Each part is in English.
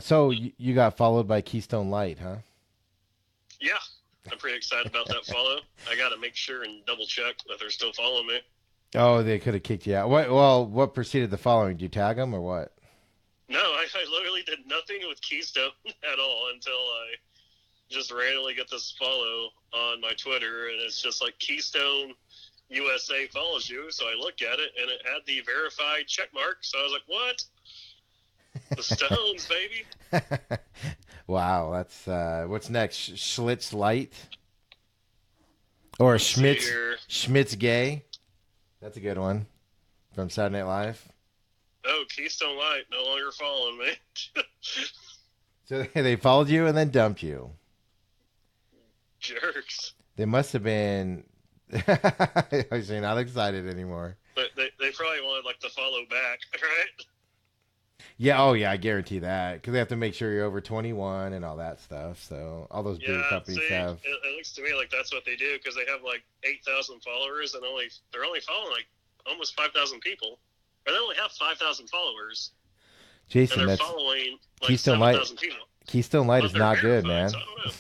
So you got followed by Keystone Light, huh? Yeah, I'm pretty excited about that follow. I got to make sure and double check that they're still following me. Oh, they could have kicked you out. What? Well, what preceded the following? Did you tag them or what? No, I literally did nothing with Keystone at all until I just randomly get this follow on my Twitter, and it's just like Keystone USA follows you. So I look at it, and it had the verified check mark. So I was like, what? The Stones, baby. Wow, that's what's next? Schlitz Light or Let's see Schmitz here. Schmitz Gay? That's a good one from Saturday Night Live. Oh, Keystone Light no longer following me. So they followed you and then dumped you. Jerks. They must have been. You're not excited anymore. They probably wanted like the follow back, right? Yeah, oh yeah, I guarantee that because they have to make sure you're over 21 and all that stuff. So all those bigger Yeah, companies see, have. it looks to me like that's what they do because they have like 8,000 followers and they're only following like almost 5,000 people, or they only have 5,000 followers and Jason, they're that's following like Keystone Light. 7,000 people. Keystone Light But is they're not good, verified, man. so I don't know.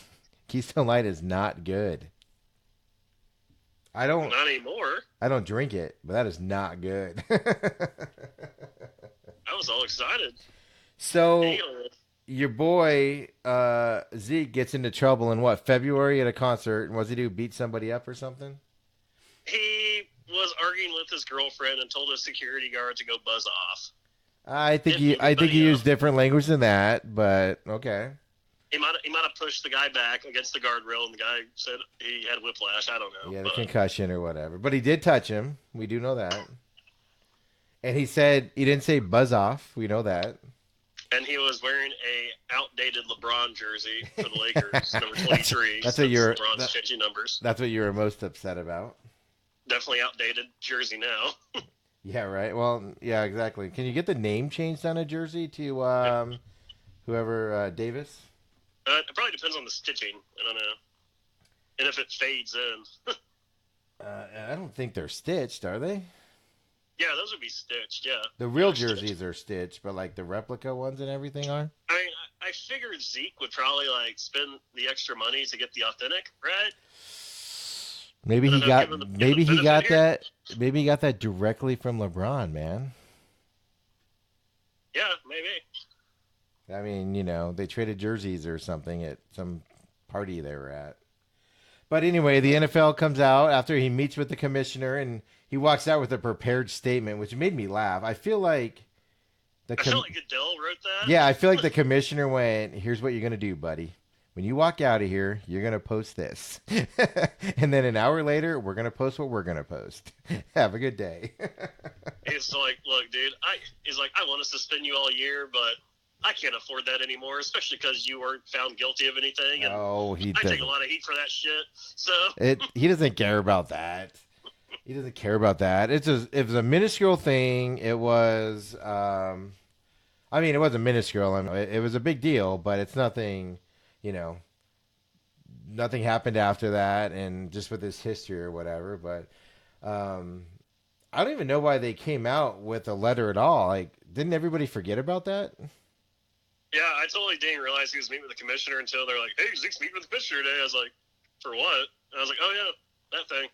Keystone Light is not good. I don't. Not anymore. I don't drink it, but that is not good. I was all excited. So Damn. your boy Zeke gets into trouble in what, February at a concert, and what's he do? Beat somebody up or something? He was arguing with his girlfriend and told his security guard to go buzz off. I think Didn't beat I think he anybody used up. different language than that, but okay. He might have pushed the guy back against the guardrail, and the guy said he had whiplash. I don't know, Yeah, the but concussion or whatever. But he did touch him. We do know that. And he said he didn't say buzz off. We know that. and he was wearing a outdated LeBron jersey for the Lakers, number 23. That's what you're. LeBron's changing numbers. That's what you were most upset about. Definitely outdated jersey now. Yeah, right. Well, yeah, exactly. Can you get the name changed on a jersey to whoever Davis? It probably depends on the stitching. I don't know, and if it fades in. I don't think they're stitched, are they? Yeah, those would be stitched. Yeah, The real they're jerseys stitched. are stitched, but like the replica ones and everything are. I mean, I figured Zeke would probably like spend the extra money to get the authentic, right? Maybe I he don't know, got give him the maybe he benefit got here. that maybe he got that directly from LeBron, man. Yeah, maybe. I mean, they traded jerseys or something at some party they were at. But anyway, the NFL comes out after he meets with the commissioner and he walks out with a prepared statement, which made me laugh. I feel like I felt like Goodell wrote that. yeah, I feel like the commissioner went, "Here's what you're gonna do, buddy. When you walk out of here, you're gonna post this, and then an hour later, we're gonna post what we're gonna post. Have a good day." He's like, look, dude, he's like, I want to suspend you all year, but I can't afford that anymore, especially because you weren't found guilty of anything, and Oh, he I take doesn't. a lot of heat for that shit. So, He doesn't care about that. He doesn't care about that. It was a minuscule thing. It was. I mean, it wasn't minuscule. I mean, it was a big deal, but it's nothing. You know, nothing happened after that, and just with his history or whatever. But I don't even know why they came out with a letter at all. Like, didn't everybody forget about that? yeah, I totally didn't realize he was meeting with the commissioner until they're like, hey, Zeke's meeting with the commissioner today. I was like, for what? And I was like, oh, yeah, that thing.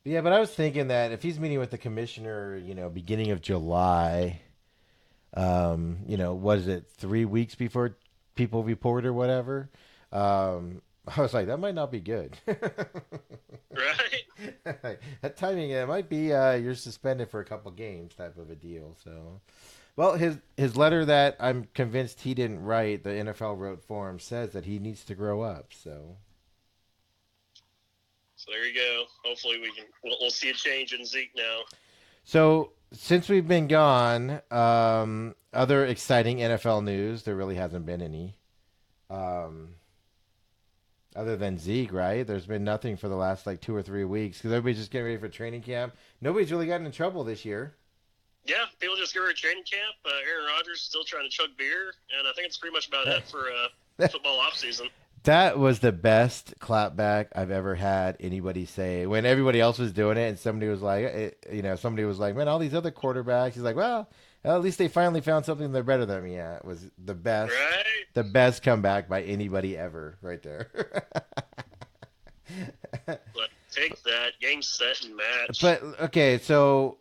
Yeah, but I was thinking that if he's meeting with the commissioner, beginning of July, what is it, 3 weeks before people report or whatever? I was like, that might not be good. Right? That timing, it might be you're suspended for a couple games type of a deal. So, well, his letter that I'm convinced he didn't write, the NFL wrote for him, says that he needs to grow up. So, So there you go. Hopefully we'll see a change in Zeke now. so since we've been gone, other exciting NFL news. There really hasn't been any. Other than Zeke, right? There's been nothing for the last like 2 or 3 weeks because everybody's just getting ready for training camp. Nobody's really gotten in trouble this year. Yeah, people just go to training camp. Aaron Rodgers still trying to chug beer, and I think it's pretty much about it for football offseason. That was the best clapback I've ever had anybody say. When everybody else was doing it, and somebody was like, somebody was like, "Man, all these other quarterbacks." He's like, "Well, Well, at least they finally found something they're better than me at. Was Right? the best comeback by anybody ever, right there. But take that game, set, and match. But okay, so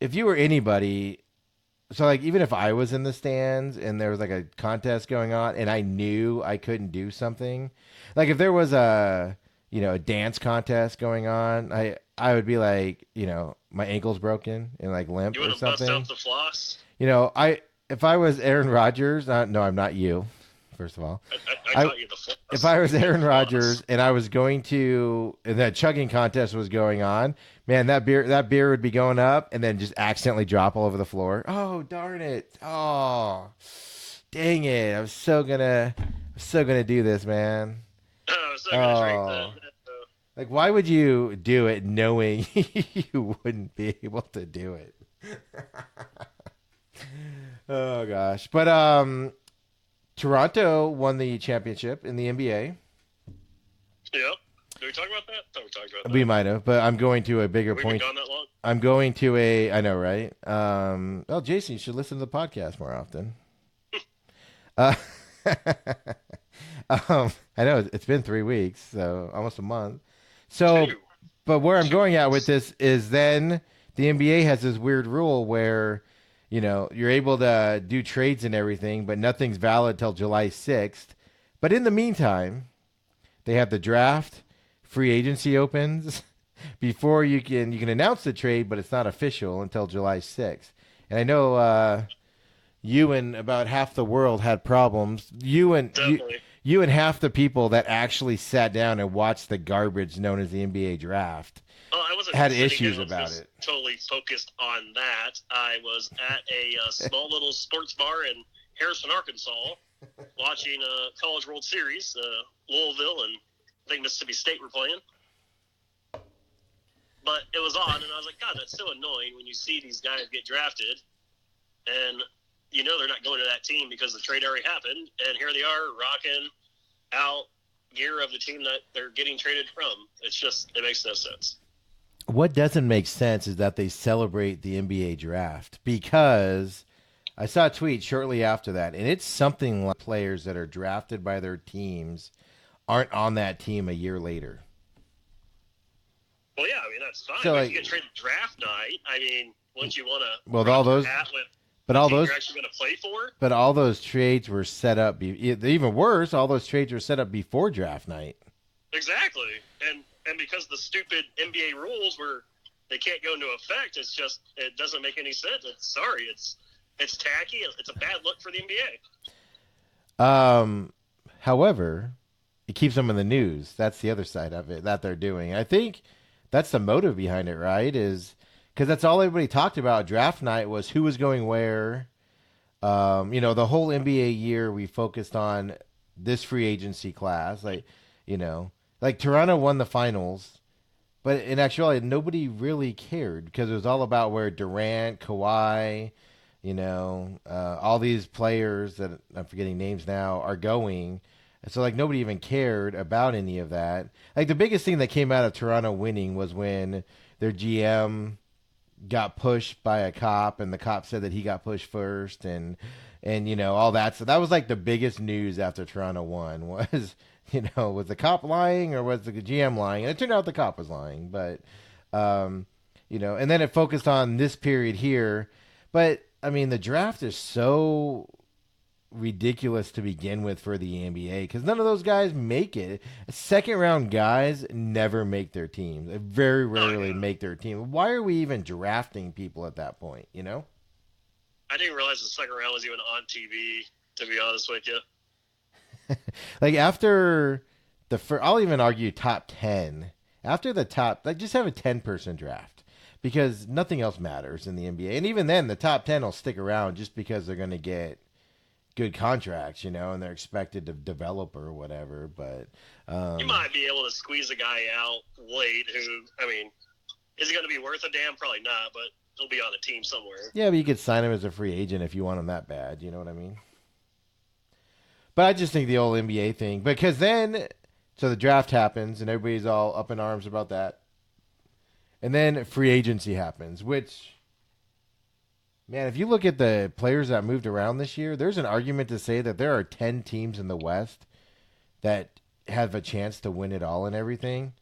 if you were anybody, so like even if I was in the stands and there was like a contest going on and I knew I couldn't do something, like if there was a dance contest going on, I would be like, my ankle's broken and like limp You or want to bust something. out the floss? If I was Aaron Rodgers, no, I'm not you. First of all, I taught you the floss. if I was Aaron Rodgers and I was going to, and that chugging contest was going on, man, that beer would be going up and then just accidentally drop all over the floor. Oh, darn it. Oh, dang it. I was so gonna do this, man. I was so gonna drink that. Like, why would you do it knowing you wouldn't be able to do it? Oh gosh. But Toronto won the championship in the NBA. Yeah. Did we talk about that? Thought we talked about that. We might have, but I'm going to a bigger We've point. been gone that long? I'm going to a. I know, right? Well, Jason, you should listen to the podcast more often. I know it's been 3 weeks, so almost a month. So, but where I'm going at with this is then the NBA has this weird rule where, you're able to do trades and everything, but nothing's valid till July 6th. But in the meantime, they have the draft, free agency opens before you can announce the trade, but it's not official until July 6th. And I know you and about half the world had problems. You and half the people that actually sat down and watched the garbage known as the NBA draft I wasn't had sitting issues down about just it. Totally focused on that. I was at a small little sports bar in Harrison, Arkansas, watching a College World Series. Louisville and I think Mississippi State were playing. But it was on, and I was like, God, that's so annoying when you see these guys get drafted, and they're not going to that team because the trade already happened, and here they are rocking out gear of the team that they're getting traded from. It makes no sense. What doesn't make sense is that they celebrate the NBA draft, because I saw a tweet shortly after that, and it's something like players that are drafted by their teams aren't on that team a year later. Well, yeah, I mean, that's fine. So, if you get traded draft night, I mean, wouldn't you want to you're actually going to play for? But all those trades were set up. Even worse, all those trades were set up before draft night. Exactly, and because the stupid NBA rules they can't go into effect, it doesn't make any sense. It's tacky. It's a bad look for the NBA. However, it keeps them in the news. That's the other side of it that they're doing. I think that's the motive behind it, right? Is because that's all everybody talked about draft night was who was going where. The whole NBA year we focused on this free agency class. Like Toronto won the finals, but in actuality, nobody really cared because it was all about where Durant, Kawhi, all these players that I'm forgetting names now are going. And so, nobody even cared about any of that. Like, the biggest thing that came out of Toronto winning was when their GM got pushed by a cop, and the cop said that he got pushed first, and all that. So that was, the biggest news after Toronto won was, was the cop lying or was the GM lying? And it turned out the cop was lying. But, and then it focused on this period here. But, I mean, the draft is so ridiculous to begin with for the NBA because none of those guys make it. Second round guys never make their teams. They very rarely make their team. Why are we even drafting people at that point? I didn't realize the second round was even on TV, to be honest with you. After the first, I'll even argue top 10. After the top, just have a 10-person draft because nothing else matters in the NBA. And even then, the top 10 will stick around just because they're going to get good contracts, and they're expected to develop or whatever. But you might be able to squeeze a guy out late who, I mean, is he going to be worth a damn? Probably not, but he'll be on a team somewhere. Yeah, but you could sign him as a free agent if you want him that bad. You know what I mean? But I just think the old NBA thing, because then, so the draft happens and everybody's all up in arms about that. And then free agency happens, which Man, if you look at the players that moved around this year, there's an argument to say that there are 10 teams in the West that have a chance to win it all and everything,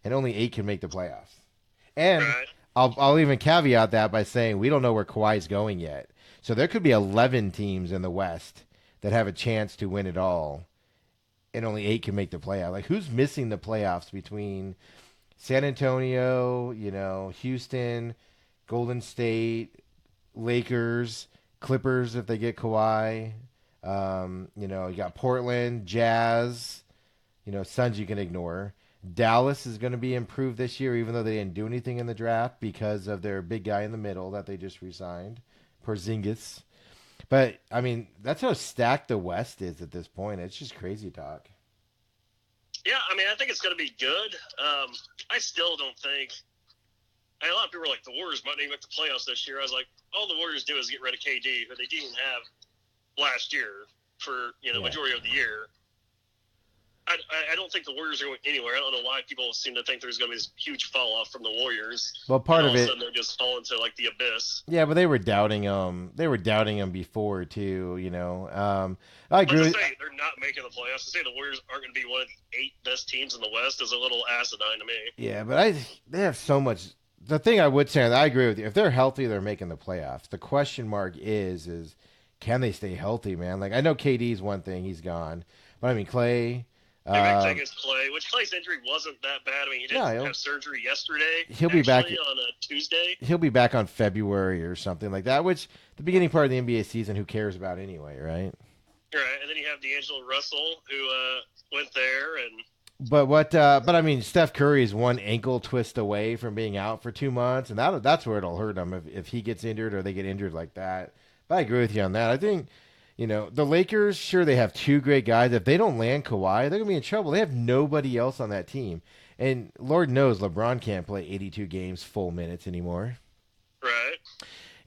and only 8 can make the playoffs. And Right. I'll even caveat that by saying we don't know where Kawhi's going yet. So there could be 11 teams in the West that have a chance to win it all, and only 8 can make the playoff. Like, who's missing the playoffs between San Antonio, Houston, Golden State, Lakers, Clippers if they get Kawhi. You got Portland, Jazz, Suns you can ignore. Dallas is going to be improved this year, even though they didn't do anything in the draft because of their big guy in the middle that they just re-signed, Porzingis. But I mean, that's how stacked the West is at this point. It's just crazy talk. Yeah, I mean, I think it's going to be good. I still don't think. A lot of people are like, the Warriors might not even make the playoffs this year. I was like, all the Warriors do is get rid of KD, who they didn't have last year for majority of the year. I don't think the Warriors are going anywhere. I don't know why people seem to think there's going to be this huge fall off from the Warriors. Well, part of all of a it, sudden they're just falling to like the abyss. yeah, but they were doubting him. They were doubting him before too. I agree. Let's say they're not making the playoffs. To say the Warriors aren't going to be one of the 8 best teams in the West is a little asinine to me. Yeah, but they have so much. The thing I would say, and I agree with you. If they're healthy, they're making the playoffs. The question mark is can they stay healthy, man? Like, I know KD's one thing, he's gone, but I mean Clay. The big thing is Clay, which Clay's injury wasn't that bad. I mean, he didn't have surgery yesterday. He'll be back on a Tuesday. He'll be back on February or something like that, which the beginning part of the NBA season, who cares about anyway, right? Right, and then you have D'Angelo Russell, who went there, and But I mean, Steph Curry is one ankle twist away from being out for 2 months, and that's where it'll hurt him if he gets injured or they get injured like that. But I agree with you on that. I think, the Lakers, sure, they have 2 great guys. If they don't land Kawhi, they're going to be in trouble. They have nobody else on that team. And Lord knows LeBron can't play 82 games full minutes anymore. Right.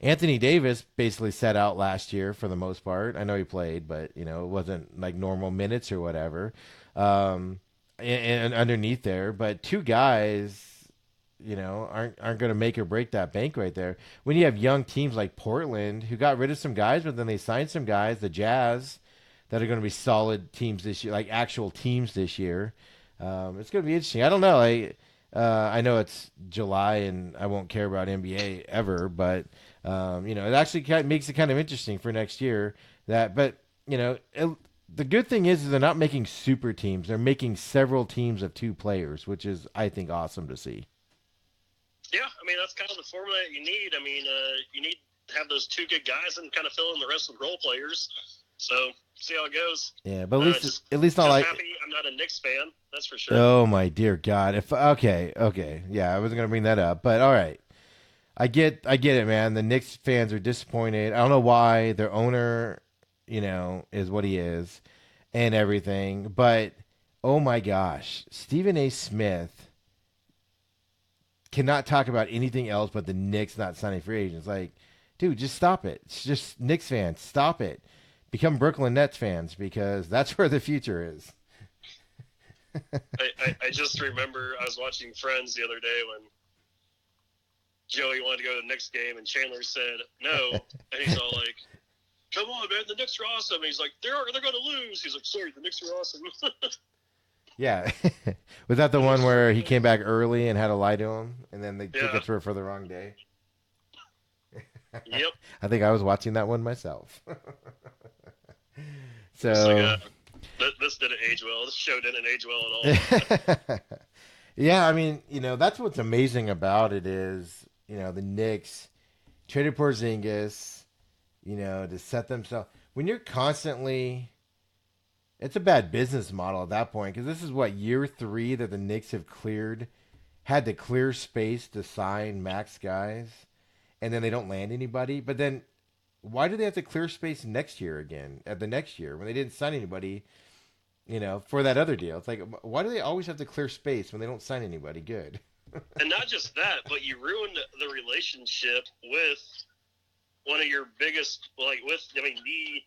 Anthony Davis basically sat out last year for the most part. I know he played, but, it wasn't like normal minutes or whatever. And underneath there, but 2 guys, aren't going to make or break that bank right there. When you have young teams like Portland, who got rid of some guys, but then they signed some guys, the Jazz, that are going to be solid teams this year, like actual teams this year. It's going to be interesting. I don't know. I know it's July and I won't care about NBA ever, but it actually makes it kind of interesting for next year. The good thing is they're not making super teams. They're making several teams of 2 players, which is, I think, awesome to see. Yeah, I mean, that's kind of the formula that you need. I mean, you need to have those 2 good guys and kind of fill in the rest with role players. So, see how it goes. Yeah, but at least not like. Happy I'm not a Knicks fan, that's for sure. Oh my dear God! Okay, yeah, I wasn't gonna bring that up, but all right, I get it, man. The Knicks fans are disappointed. I don't know why. Their owner, is what he is, and everything. But oh my gosh, Stephen A. Smith cannot talk about anything else but the Knicks not signing free agents. Like, dude, just stop it. It's just Knicks fans, stop it. Become Brooklyn Nets fans because that's where the future is. I just remember I was watching Friends the other day when Joey wanted to go to the Knicks game and Chandler said no, and he's all like, "Come on, man, the Knicks are awesome." And he's like, they're going to lose. He's like, "Sorry, the Knicks are awesome." Yeah. Was that the one where he came back early and had to lie to him, and then the tickets were for the wrong day? Yep. I think I was watching that one myself. So this didn't age well. This show didn't age well at all. Yeah, I mean, that's what's amazing about it is, the Knicks traded Porzingis, to set themselves. When you're constantly, it's a bad business model at that point because this is what, year 3 that the Knicks have had to clear space to sign max guys, and then they don't land anybody. But then why do they have to clear space next year again, at the next year, when they didn't sign anybody, for that other deal? It's like, why do they always have to clear space when they don't sign anybody good? And not just that, but you ruined the relationship with one of your biggest, the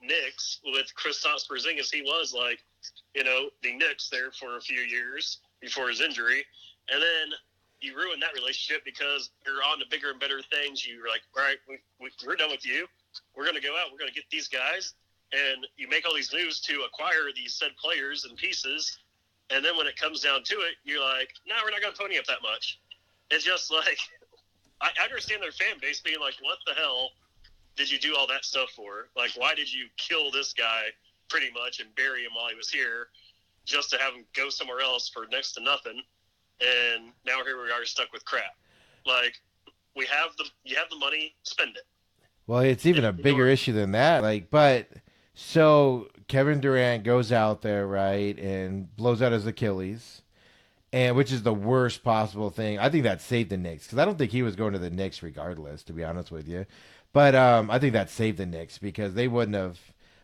Knicks with Kristaps Porzingis. He was the Knicks there for a few years before his injury. And then you ruin that relationship because you're on to bigger and better things. You're like, all right, we're done with you. We're going to go out. We're going to get these guys. And you make all these moves to acquire these said players and pieces. And then when it comes down to it, you're like, no, we're not going to pony up that much. It's just like, I understand their fan base being like, what the hell did you do all that stuff for? Like, why did you kill this guy pretty much and bury him while he was here just to have him go somewhere else for next to nothing? And now here we are stuck with crap. Like, you have the money, spend it. Well, it's even a bigger issue than that. Like, but so Kevin Durant goes out there, right, and blows out his Achilles, and which is the worst possible thing. I think that saved the Knicks because I don't think he was going to the Knicks regardless, to be honest with you. But I think that saved the Knicks because they wouldn't have.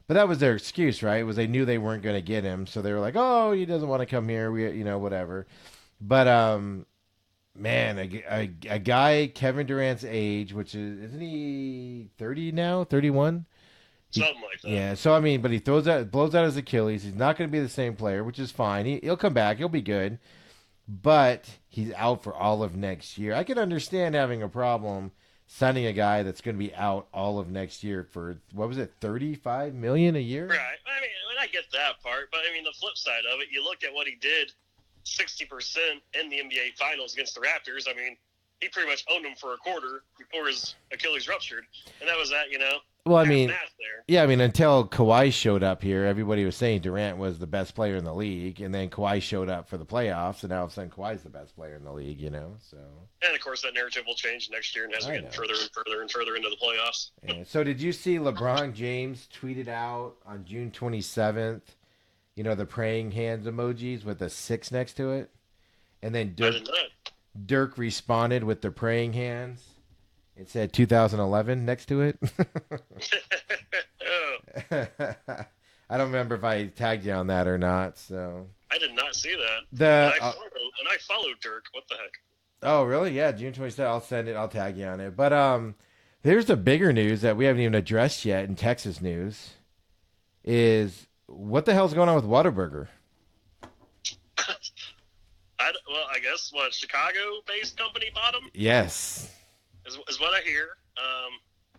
But that was their excuse, right? Was they knew they weren't going to get him, so they were like, "Oh, he doesn't want to come here. We, whatever." But man, a guy Kevin Durant's age, which isn't he 30 now, 31? Something like that. Yeah. So I mean, but he blows out his Achilles. He's not going to be the same player, which is fine. He'll come back. He'll be good. But he's out for all of next year. I can understand having a problem signing a guy that's going to be out all of next year for, what was it, $35 million a year? Right. I mean, I get that part, but I mean, the flip side of it, you look at what he did 60% in the NBA Finals against the Raptors. I mean, he pretty much owned them for a quarter before his Achilles ruptured, and that was that, Well, I mean, yeah, I mean, until Kawhi showed up here, everybody was saying Durant was the best player in the league, and then Kawhi showed up for the playoffs, and now all of a sudden Kawhi's the best player in the league, so. And, of course, that narrative will change next year and as we get further and further and further into the playoffs. Yeah. So did you see LeBron James tweeted out on June 27th, the praying hands emojis with a 6 next to it? And then Dirk responded with the praying hands. It said 2011 next to it. I don't remember if I tagged you on that or not. So I did not see that. And I followed Dirk. What the heck? Oh, really? Yeah, June 27th. I'll send it. I'll tag you on it. But there's the bigger news that we haven't even addressed yet in Texas news. Is what the hell's going on with Whataburger? I guess what, Chicago-based company bought them? Yes. Is what I hear.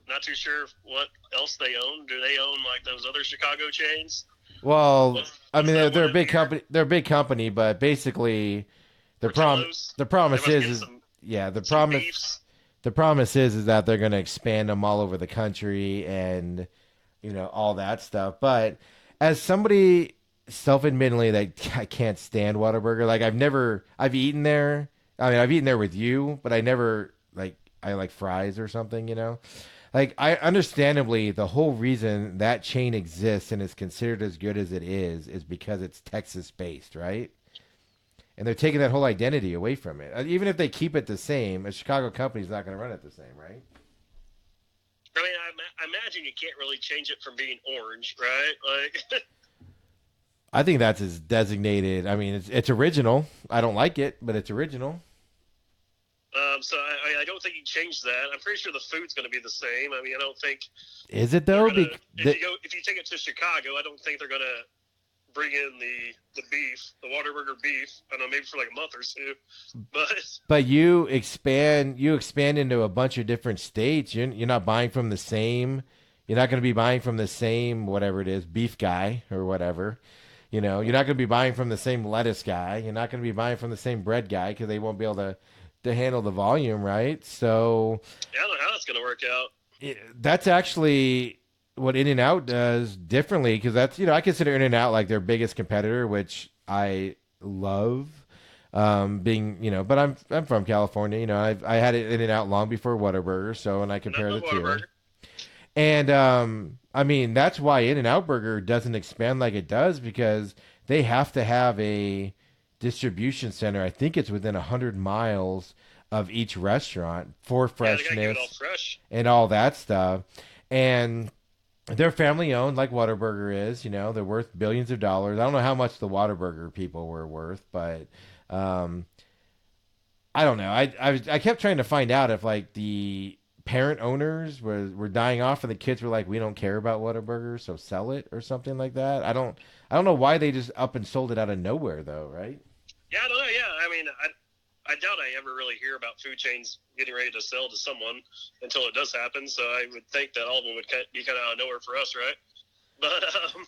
Not too sure what else they own. Do they own like those other Chicago chains? Well, I mean they're a big company. They're a big company, but basically the promise is that they're going to expand them all over the country and all that stuff. But as somebody self-admittedly that I can't stand Whataburger, like I've eaten there. I mean, I've eaten there with you, but I never I like fries or something, Like, I understandably, the whole reason that chain exists and is considered as good as it is because it's Texas-based, right? And they're taking that whole identity away from it. Even if they keep it the same, a Chicago company's not going to run it the same, right? I mean, I imagine you can't really change it from being orange, right? Like, I think that's as designated. I mean, it's original. I don't like it, but it's original. So I don't think you change that. I'm pretty sure the food's going to be the same. I mean, I don't think. Is it though? If you take it to Chicago, I don't think they're going to bring in the beef, the Whataburger beef. I don't know, maybe for like a month or two. But you expand into a bunch of different states. You're not buying from the same. You're not going to be buying from the same whatever it is, beef guy or whatever. You're not going to be buying from the same lettuce guy. You're not going to be buying from the same bread guy because they won't be able to handle the volume, right? So yeah, I don't know how that's going to work out. That's actually what In-N-Out does differently because that's, I consider In-N-Out like their biggest competitor, which I love being, but I'm from California, I had it In-N-Out long before Whataburger, so, and I compare the two. And, I mean, that's why In-N-Out Burger doesn't expand like it does because they have to have a distribution center. I think it's within 100 miles of each restaurant for freshness and all that stuff. And they're family owned like Whataburger is, they're worth billions of dollars. I don't know how much the Whataburger people were worth, but I don't know. I kept trying to find out if like the parent owners were dying off and the kids were like, we don't care about Whataburger, so sell it or something like that. I don't know why they just up and sold it out of nowhere though, right? Yeah, I don't know. Yeah, I mean, I I doubt I ever really hear about food chains getting ready to sell to someone until it does happen. So I would think that all of them would be kind of out of nowhere for us, right? But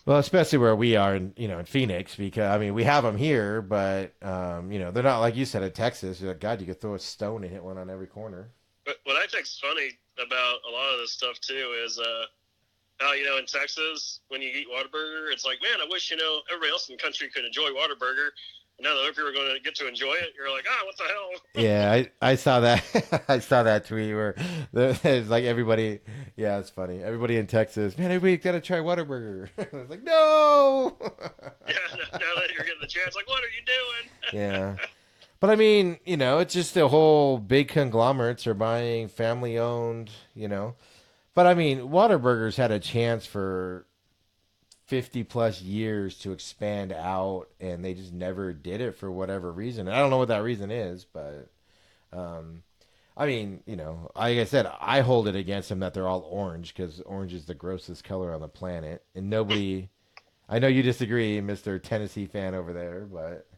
well, especially where we are in Phoenix, because I mean we have them here, but they're not like you said in Texas. You're like, God, you could throw a stone and hit one on every corner. But what I think's funny about a lot of this stuff too is how in Texas when you eat Whataburger, it's like, man, I wish everybody else in the country could enjoy Whataburger. Now that other people are going to get to enjoy it, you're like, what the hell? Yeah, I saw that. I saw that tweet where it's like everybody. Yeah, it's funny. Everybody in Texas, man, everybody got to try Whataburger. I was like, no. Yeah, now that you're getting the chance, like, what are you doing? Yeah, but I mean, it's just the whole big conglomerates are buying family-owned. But I mean, Whataburger's had a chance for 50 plus years to expand out, and they just never did it for whatever reason. I don't know what that reason is, but I mean, like I said, I hold it against them that they're all orange, because orange is the grossest color on the planet, and nobody. I know you disagree, Mr. Tennessee fan over there, but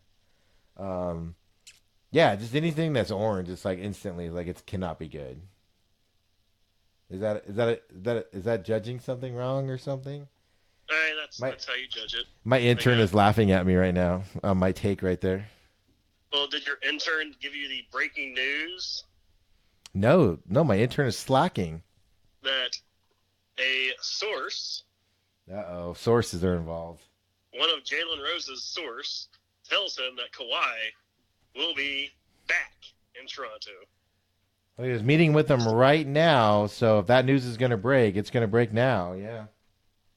yeah, just anything that's orange, it's like instantly like it cannot be good. Is that judging something wrong or something? Hey, that's how you judge it. My intern is laughing at me right now on my take right there. Well, did your intern give you the breaking news? No, my intern is slacking. That a source. Uh-oh, sources are involved. One of Jalen Rose's source tells him that Kawhi will be back in Toronto. Well, he was meeting with them right now, so if that news is going to break, it's going to break now, yeah.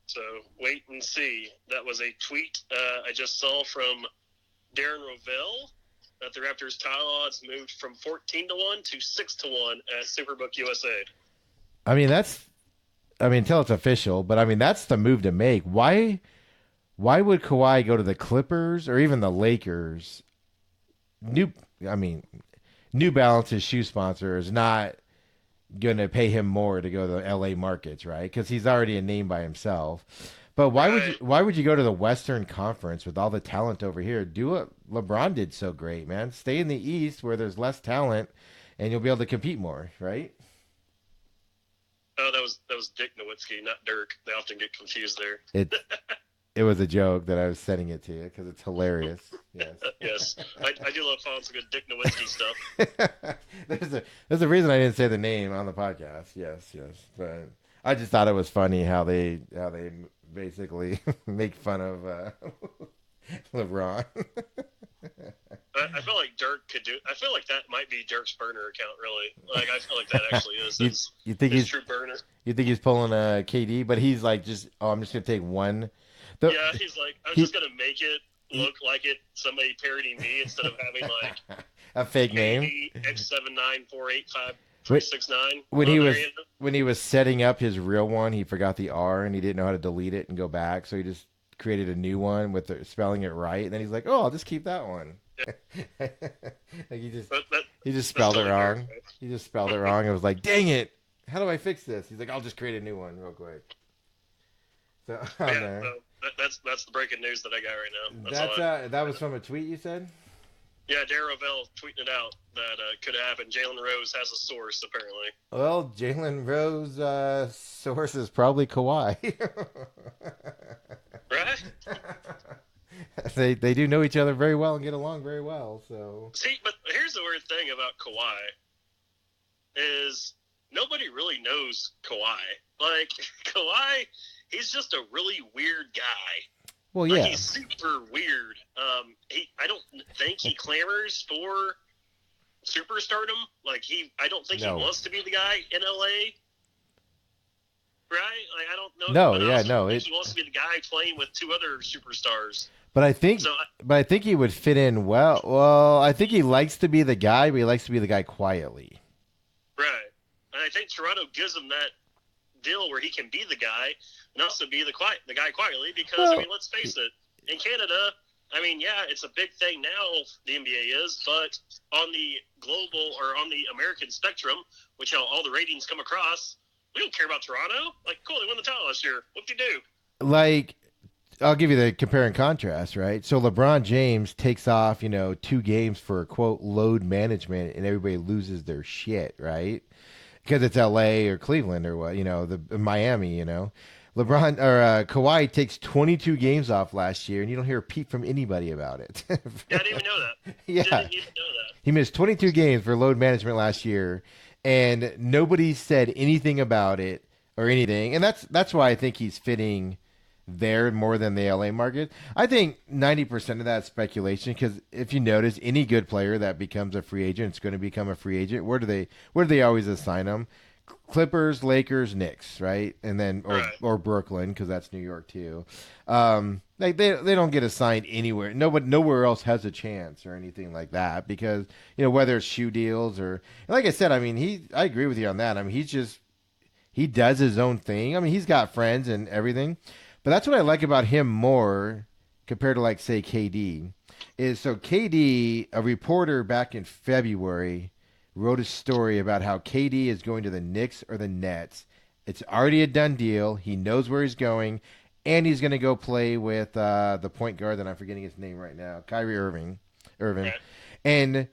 So wait and see. That was a tweet I just saw from Darren Rovell that the Raptors' title odds moved from 14-1 to 6-1 at Superbook USA. I mean, until it's official, but I mean, that's the move to make. Why would Kawhi go to the Clippers or even the Lakers? New Balance's shoe sponsor is not going to pay him more to go to the LA markets, right? Because he's already a name by himself. But why would you go to the Western Conference with all the talent over here? Do what LeBron did so great, man. Stay in the East where there's less talent, and you'll be able to compete more, right? Oh, that was Dick Nowitzki, not Dirk. They often get confused there. It was a joke that I was sending it to you because it's hilarious. Yes. Yes. I do love following some good Dick Nowitzki stuff. There's a reason I didn't say the name on the podcast. Yes. But I just thought it was funny how they basically make fun of LeBron. I feel like Dirk could do. I feel like that might be Dirk's burner account. Really, like I feel like that actually is. You think his he's true burner? You think he's pulling a KD, but he's like I'm just gonna take one. Yeah, he's like, I'm just gonna make it look like it somebody parodying me instead of having like a fake name. X794853669. When he was setting up his real one, he forgot the R and he didn't know how to delete it and go back, so he just created a new one with spelling it right, and then he's like, "Oh, I'll just keep that one." Like he just spelled it wrong. Right? He just spelled it wrong. It was like, "Dang it! How do I fix this?" He's like, "I'll just create a new one real quick." So that's the breaking news that I got right now. That was from a tweet you said. Yeah, Darren Rovell tweeting it out that could happen. Jalen Rose has a source apparently. Well, Jalen Rose source is probably Kawhi. Right? They do know each other very well and get along very well. So see, but here's the weird thing about Kawhi is nobody really knows Kawhi. Like Kawhi, he's just a really weird guy. Well, yeah, he's super weird. I don't think he clamors for superstardom. Like I don't think he wants to be the guy in LA. Right? Like I don't know. He wants to be the guy playing with two other superstars. But I think he would fit in well. Well, I think he likes to be the guy, but he likes to be the guy quietly. Right. And I think Toronto gives him that deal where he can be the guy and also be the guy quietly because, let's face it, in Canada, it's a big thing now, the NBA is, but on the global or on the American spectrum, which how all the ratings come across, we don't care about Toronto. Like, cool, they won the title last year. What do you do? Like, I'll give you the compare and contrast, right? So LeBron James takes off, 2 games for quote load management, and everybody loses their shit, right? Because it's L.A. or Cleveland or what, the Miami, LeBron or Kawhi takes 22 games off last year, and you don't hear a peep from anybody about it. Yeah, I didn't even know that. Yeah, Didn't even know that. he missed 22 games for load management last year, and nobody said anything about it or anything. And that's why I think he's fitting there more than the LA market. I think 90% of that speculation, because if you notice, any good player that becomes a free agent is going to become a free agent. Where do they always assign them? Clippers, Lakers, Knicks, right? And then or Brooklyn, because that's New York too. Like they don't get assigned anywhere. Nowhere else has a chance or anything like that, because whether it's shoe deals or, like I said, I mean I agree with you on that. I mean he does his own thing. I mean he's got friends and everything, but that's what I like about him more compared to, like, say, KD. Is so KD, a reporter back in February, wrote a story about how KD is going to the Knicks or the Nets. It's already a done deal. He knows where he's going, and he's going to go play with the point guard that I'm forgetting his name right now, Kyrie Irving. Yeah. And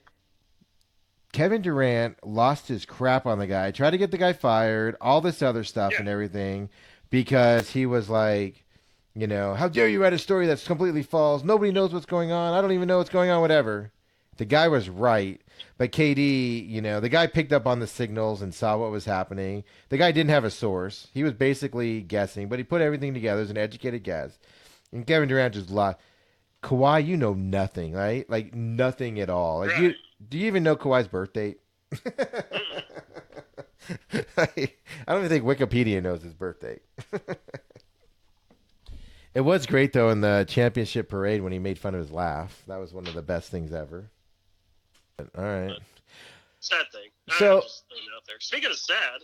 Kevin Durant lost his crap on the guy, tried to get the guy fired, all this other stuff and everything, because he was like, how dare you write a story that's completely false? Nobody knows what's going on. I don't even know what's going on, whatever. The guy was right. But KD, the guy picked up on the signals and saw what was happening. The guy didn't have a source. He was basically guessing, but he put everything together as an educated guess. And Kevin Durant just lied. Kawhi, you know nothing, right? Like, nothing at all. Like, do you even know Kawhi's birth date? I don't even think Wikipedia knows his birth date. It was great, though, in the championship parade when he made fun of his laugh. That was one of the best things ever. All right. Sad thing. So, just throwing it out there. Speaking of sad,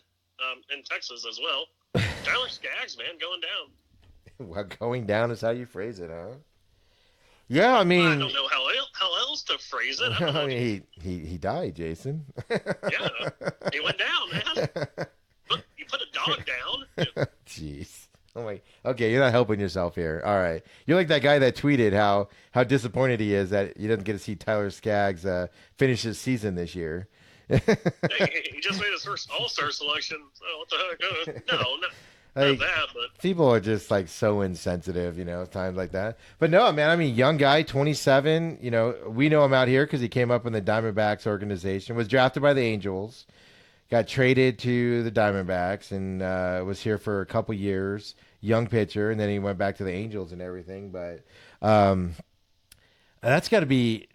in Texas as well, Tyler Skaggs, man, going down. Well, going down is how you phrase it, huh? Yeah, I mean, I don't know how else to phrase it. I mean, he died, Jason. Yeah, he went down, man. Look, you put a dog down. Jeez. Oh my. Okay, you're not helping yourself here. All right, you're like that guy that tweeted how disappointed he is that he doesn't get to see Tyler Skaggs finish his season this year. He just made his first All-Star selection. Oh, what the heck? No, not that. But people are just like so insensitive, times like that. But no, man. I mean, young guy, 27. We know him out here because he came up in the Diamondbacks organization. Was drafted by the Angels. Got traded to the Diamondbacks and was here for a couple years. Young pitcher, and then he went back to the Angels and everything. But that's got to be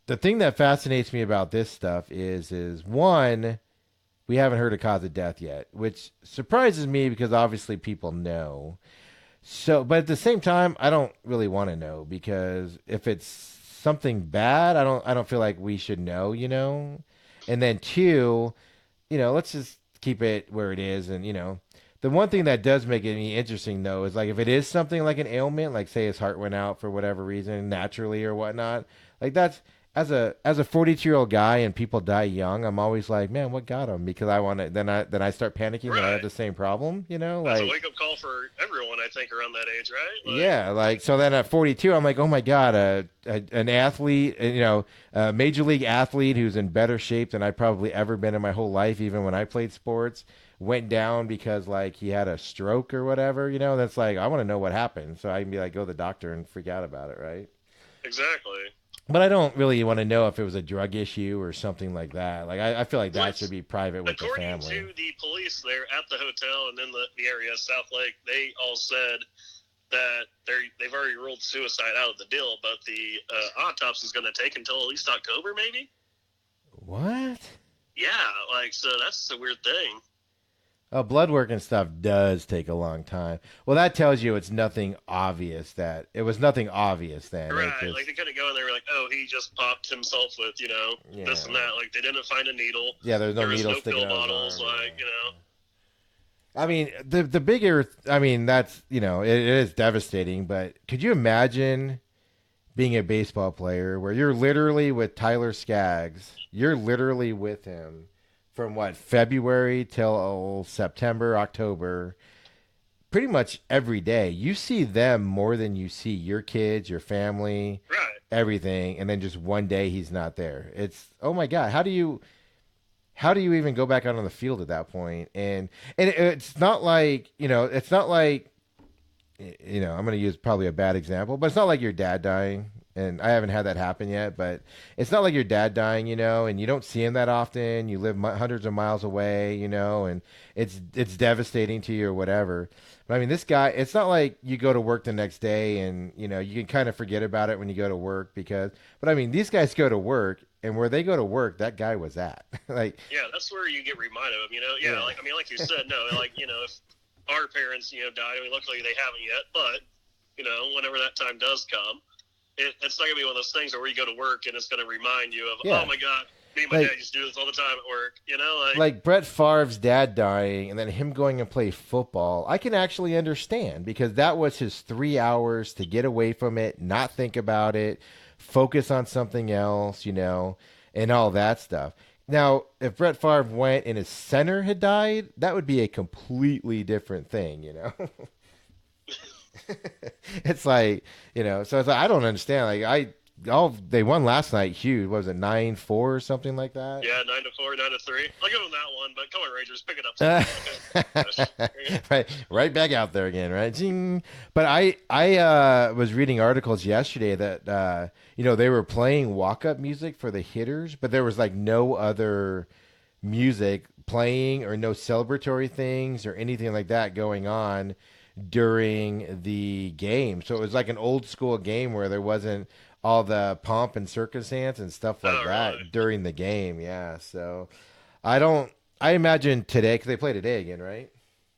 the thing that fascinates me about this stuff is one, we haven't heard a cause of death yet, which surprises me because obviously people know. So, but at the same time, I don't really want to know, because if it's something bad, I don't feel like we should know, And then two, let's just keep it where it is. And, the one thing that does make it interesting, though, is like if it is something like an ailment, like say his heart went out for whatever reason, naturally or whatnot, like that's as a 42-year-old guy and people die young, I'm always like, man, what got him? Because I want to, then I start panicking that I have the same problem, That's like a wake up call for everyone, I think, around that age, right? Yeah, like so. Then at 42, I'm like, oh my god, an athlete, a major league athlete who's in better shape than I've probably ever been in my whole life, even when I played sports, went down because like he had a stroke or whatever. That's like, I want to know what happened, so I can be like, go to the doctor and freak out about it, right? Exactly. But I don't really want to know if it was a drug issue or something like that. Like I feel like that should be private with the family. According to the police there at the hotel and in the area, South Lake, they all said that they've already ruled suicide out of the deal, but the autopsy is going to take until at least October, maybe. What? Yeah, so that's the weird thing. Blood work and stuff does take a long time. Well, that tells you it's nothing obvious. That it was nothing obvious then. Right, like they couldn't go and they were like, oh, he just popped himself with, this and that. Like they didn't find a needle. Yeah, there's no needle sticking pill bottles, I mean, the bigger, that's, it is devastating, but could you imagine being a baseball player where you're literally with Tyler Skaggs, you're literally with him from February till September, October, pretty much every day. You see them more than you see your kids, your family, Right. everything, and then just one day he's not there. It's oh my god, how do you even go back out on the field at that point? And it's not like it's not like I'm going to use probably a bad example, but it's not like your dad dying. And I haven't had that happen yet, but it's not like your dad dying, and you don't see him that often. You live hundreds of miles away, and it's devastating to you or whatever. But I mean, this guy, it's not like you go to work the next day and you can kind of forget about it when you go to work but I mean, these guys go to work, and where they go to work, that guy was at. Like, Yeah, that's where you get reminded of, Yeah, yeah, like I mean, like you said, no, like if our parents, died, I mean, luckily they haven't yet, but whenever that time does come, it's not gonna be one of those things where you go to work and it's gonna remind you of, yeah. oh my god, me and my Like, dad used to do this all the time at work, like Brett Favre's dad dying and then him going and play football, I can actually understand because that was his 3 hours to get away from it, not think about it, focus on something else, and all that stuff. Now, if Brett Favre went and his center had died, that would be a completely different thing. It's like, so it's like I don't understand. They won last night huge. What was it, 9-4 or something like that? Yeah, 9-4, 9-3. I'll give them that one, but come on, Rangers, pick it up. Okay. Right back out there again, right? Zing. But I was reading articles yesterday that they were playing walk-up music for the hitters, but there was like no other music playing or no celebratory things or anything like that going on during the game. So it was like an old school game where there wasn't all the pomp and circumstance and stuff like that Really? during the game. Yeah. So I imagine today, because they play today again, right?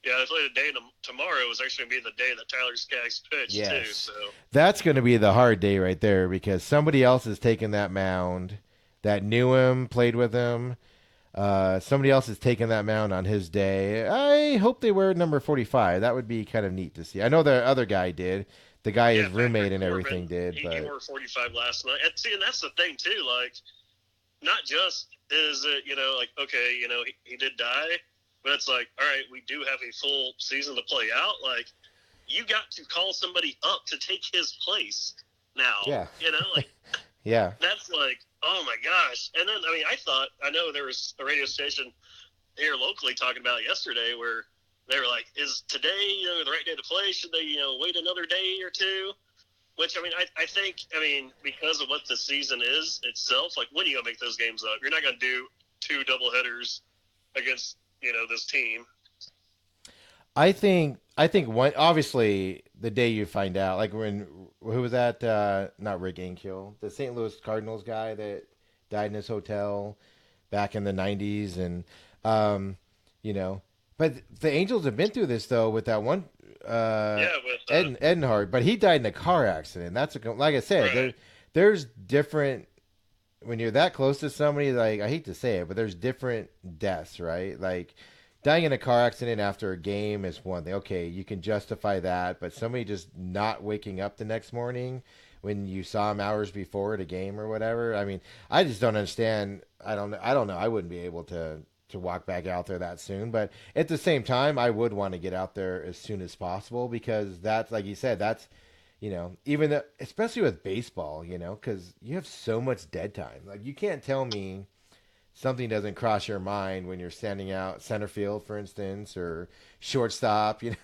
Yeah, they play today. Tomorrow is actually going to be the day that Tyler Skaggs pitched, too. Yes. So That's going to be the hard day right there because somebody else is taking that mound that knew him, played with him. Somebody else is taking that mound on his day. I hope they wear number 45. That would be kind of neat to see. I know the other guy did. The guy, his roommate and everything did. He But wore 45 last night. And that's the thing, too. Like, not just is it, like, okay, he did die, but it's like, all right, we do have a full season to play out. Like, you got to call somebody up to take his place now. Yeah. Like, yeah. that's like, oh my gosh. And then, I mean, I know there was a radio station here locally talking about it yesterday where they were like, is today the right day to play? Should they, wait another day or two? Which, I mean, I think, because of what the season is itself, like, when are you going to make those games up? You're not going to do 2 doubleheaders against, this team. I think one, obviously the day you find out, like who was that? Not Rick Ankiel, the St. Louis Cardinals guy that died in his hotel back in the '90s, and but the Angels have been through this though with that one, With Edenhard, but he died in a car accident. That's like I said, right. there's different when you're that close to somebody. Like I hate to say it, but there's different deaths, right? Like dying in a car accident after a game is one thing. Okay, you can justify that, but somebody just not waking up the next morning when you saw him hours before at a game or whatever. I mean, I just don't understand. I don't know. I wouldn't be able to walk back out there that soon, but at the same time, I would want to get out there as soon as possible because that's like you said, that's even though, especially with baseball, because you have so much dead time. Like you can't tell me something doesn't cross your mind when you're standing out center field, for instance, or shortstop, and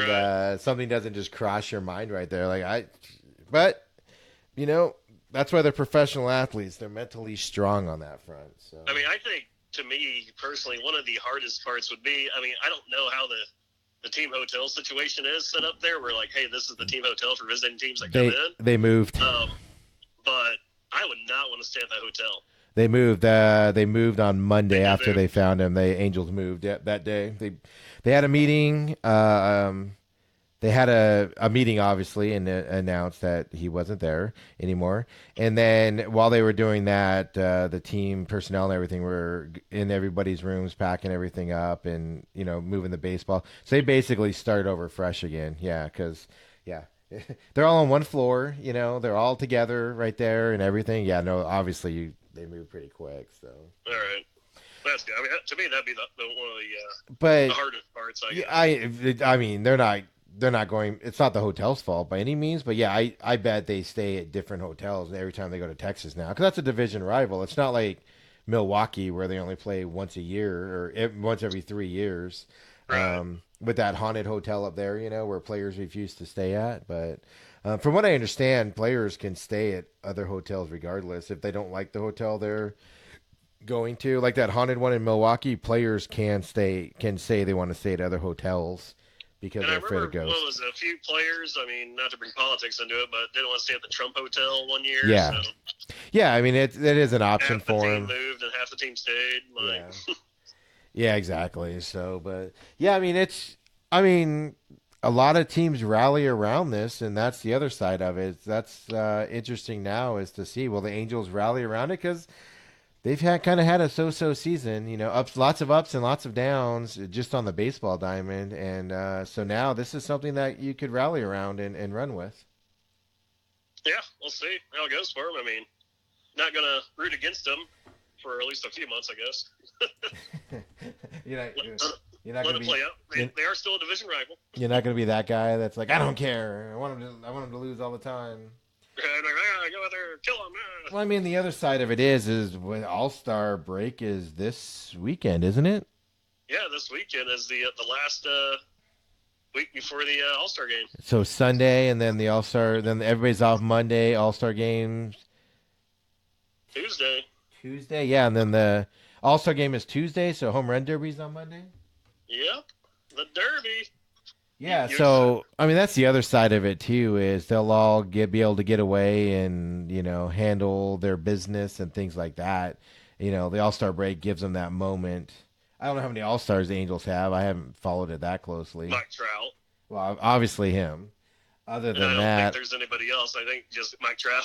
Right. something doesn't just cross your mind right there. But that's why they're professional athletes. They're mentally strong on that front. So I mean, I think, to me, personally, one of the hardest parts would be, I don't know how the team hotel situation is set up there. We're like, hey, this is the team hotel for visiting teams that come in. they moved. But I would not want to stay at that hotel. They moved. They moved on Monday after moved. they found him. The Angels moved that day. They had a meeting. They had a meeting, obviously, and announced that he wasn't there anymore. And then while they were doing that, the team personnel and everything were in everybody's rooms, packing everything up and, moving the baseball. So they basically started over fresh again. Yeah, because, they're all on one floor. They're all together right there and everything. Yeah, no, obviously they move pretty quick. So. All right. That's good. I mean, to me, that'd be one of the But hardest parts. I yeah, guess. I mean, they're not going. It's not the hotel's fault by any means, but yeah, I bet they stay at different hotels every time they go to Texas now because that's a division rival. It's not like Milwaukee where they only play once a year or once every 3 years. Right. With that haunted hotel up there, where players refuse to stay at. But from what I understand, players can stay at other hotels regardless if they don't like the hotel they're going to. Like that haunted one in Milwaukee, players can say they want to stay at other hotels because And I they're afraid of remember what ghosts. was it, a few players. I mean, not to bring politics into it, but didn't want to stay at the Trump Hotel one year. Yeah, So yeah. I mean, it is an option half the for team them. moved and half the team stayed. Like, Yeah. Yeah, exactly. So, but yeah, I mean, I mean, a lot of teams rally around this, and that's the other side of it. That's interesting now is to see will the Angels rally around it because they've had a so-so season. Ups, lots of ups and lots of downs just on the baseball diamond, and so now this is something that you could rally around and run with. yeah, we'll see how it goes for them. I mean, not gonna root against them for at least a few months, I guess. you're not, you're not Let gonna it be play out. They are still a division rival. you're not gonna be that guy that's like I don't care. I want him to lose all the time. And go out there, kill them. Well, I mean, the other side of it is when All-Star break is this weekend, isn't it? Yeah, this weekend is the last week before the All-Star game. So Sunday, and then the All-Star, then everybody's off Monday. All-Star games Tuesday, yeah, and then the All-Star game is Tuesday. So home run derby's on Monday. Yep, the Derby. Yeah, so I mean that's the other side of it too is they'll all be able to get away and handle their business and things like that. The All-Star break gives them that moment. I don't know how many All-Stars the Angels have. I haven't followed it that closely. Mike Trout. Well, obviously him. Other than I don't that, think there's anybody else. I think just Mike Trout.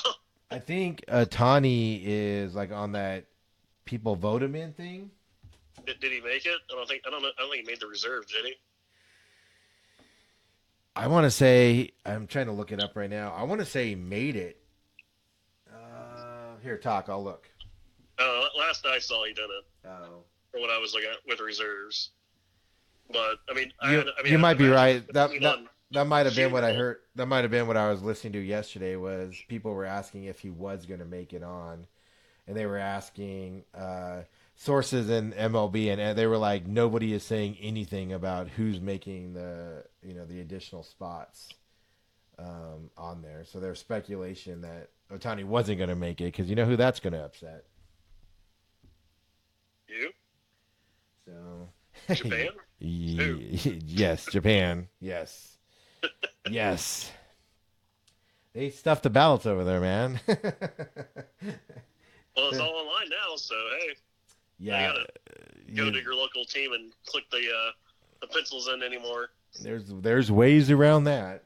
I think Tani is like on that people vote him in thing. Did he make it? I don't think he made the reserve. Did he? I want to say I'm trying to look it up right now. I want to say he made it. Here, talk. I'll look. Last I saw, he didn't. Oh. From what I was looking at with reserves. But I mean, you might be right. That might have been Shoot. what I heard. That might have been what I was listening to yesterday. Was people were asking if he was going to make it on, and they were asking sources in MLB, and they were like, nobody is saying anything about who's making the additional spots on there. So there's speculation that Otani wasn't going to make it because you know who that's going to upset. You? So Japan? Yes, Japan. Yes. Yes. They stuffed the ballots over there, man. Well, it's all online now, so hey. Yeah. You gotta go to your local team and click the pencils in anymore. There's ways around that.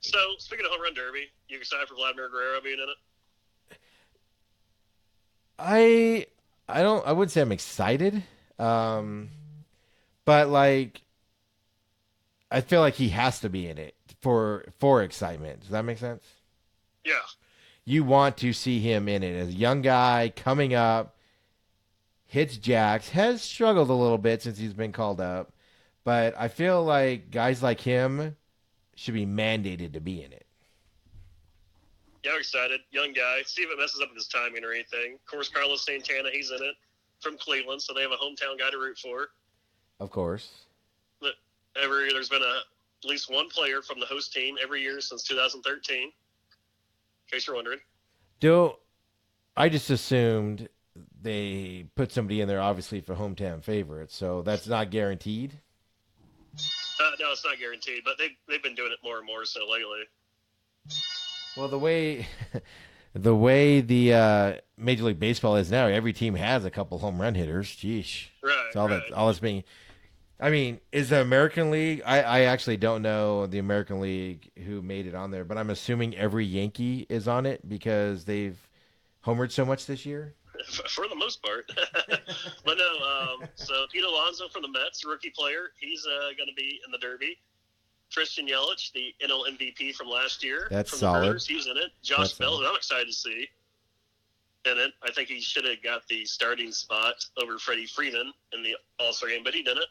So, speaking of home run derby, you excited for Vladimir Guerrero being in it? I wouldn't say I'm excited. But like I feel like he has to be in it for excitement. Does that make sense? Yeah. You want to see him in it as a young guy coming up, hits jacks, has struggled a little bit since he's been called up, but I feel like guys like him should be mandated to be in it. Yeah, I'm excited. Young guy. See if it messes up with his timing or anything. Of course, Carlos Santana, he's in it from Cleveland, so they have a hometown guy to root for. Of course. But every year there's been at least one player from the host team every year since 2013. In case you're wondering. I just assumed they put somebody in there obviously for hometown favorites, so that's not guaranteed. No, it's not guaranteed, but they've been doing it more and more so lately. Well, the way the Major League Baseball is now, every team has a couple home run hitters. Jeez, Right. all that's being. I mean, is the American League? I actually don't know the American League who made it on there, but I'm assuming every Yankee is on it because they've homered so much this year. For the most part. But no, so Pete Alonso from the Mets, rookie player, he's going to be in the Derby. Christian Yelich, the NL MVP from last year. That's from solid. The Brewers, he's in it. Josh That's Bell, solid. who I'm excited to see. in it. I think he should have got the starting spot over Freddie Freeman in the All-Star game, but he didn't.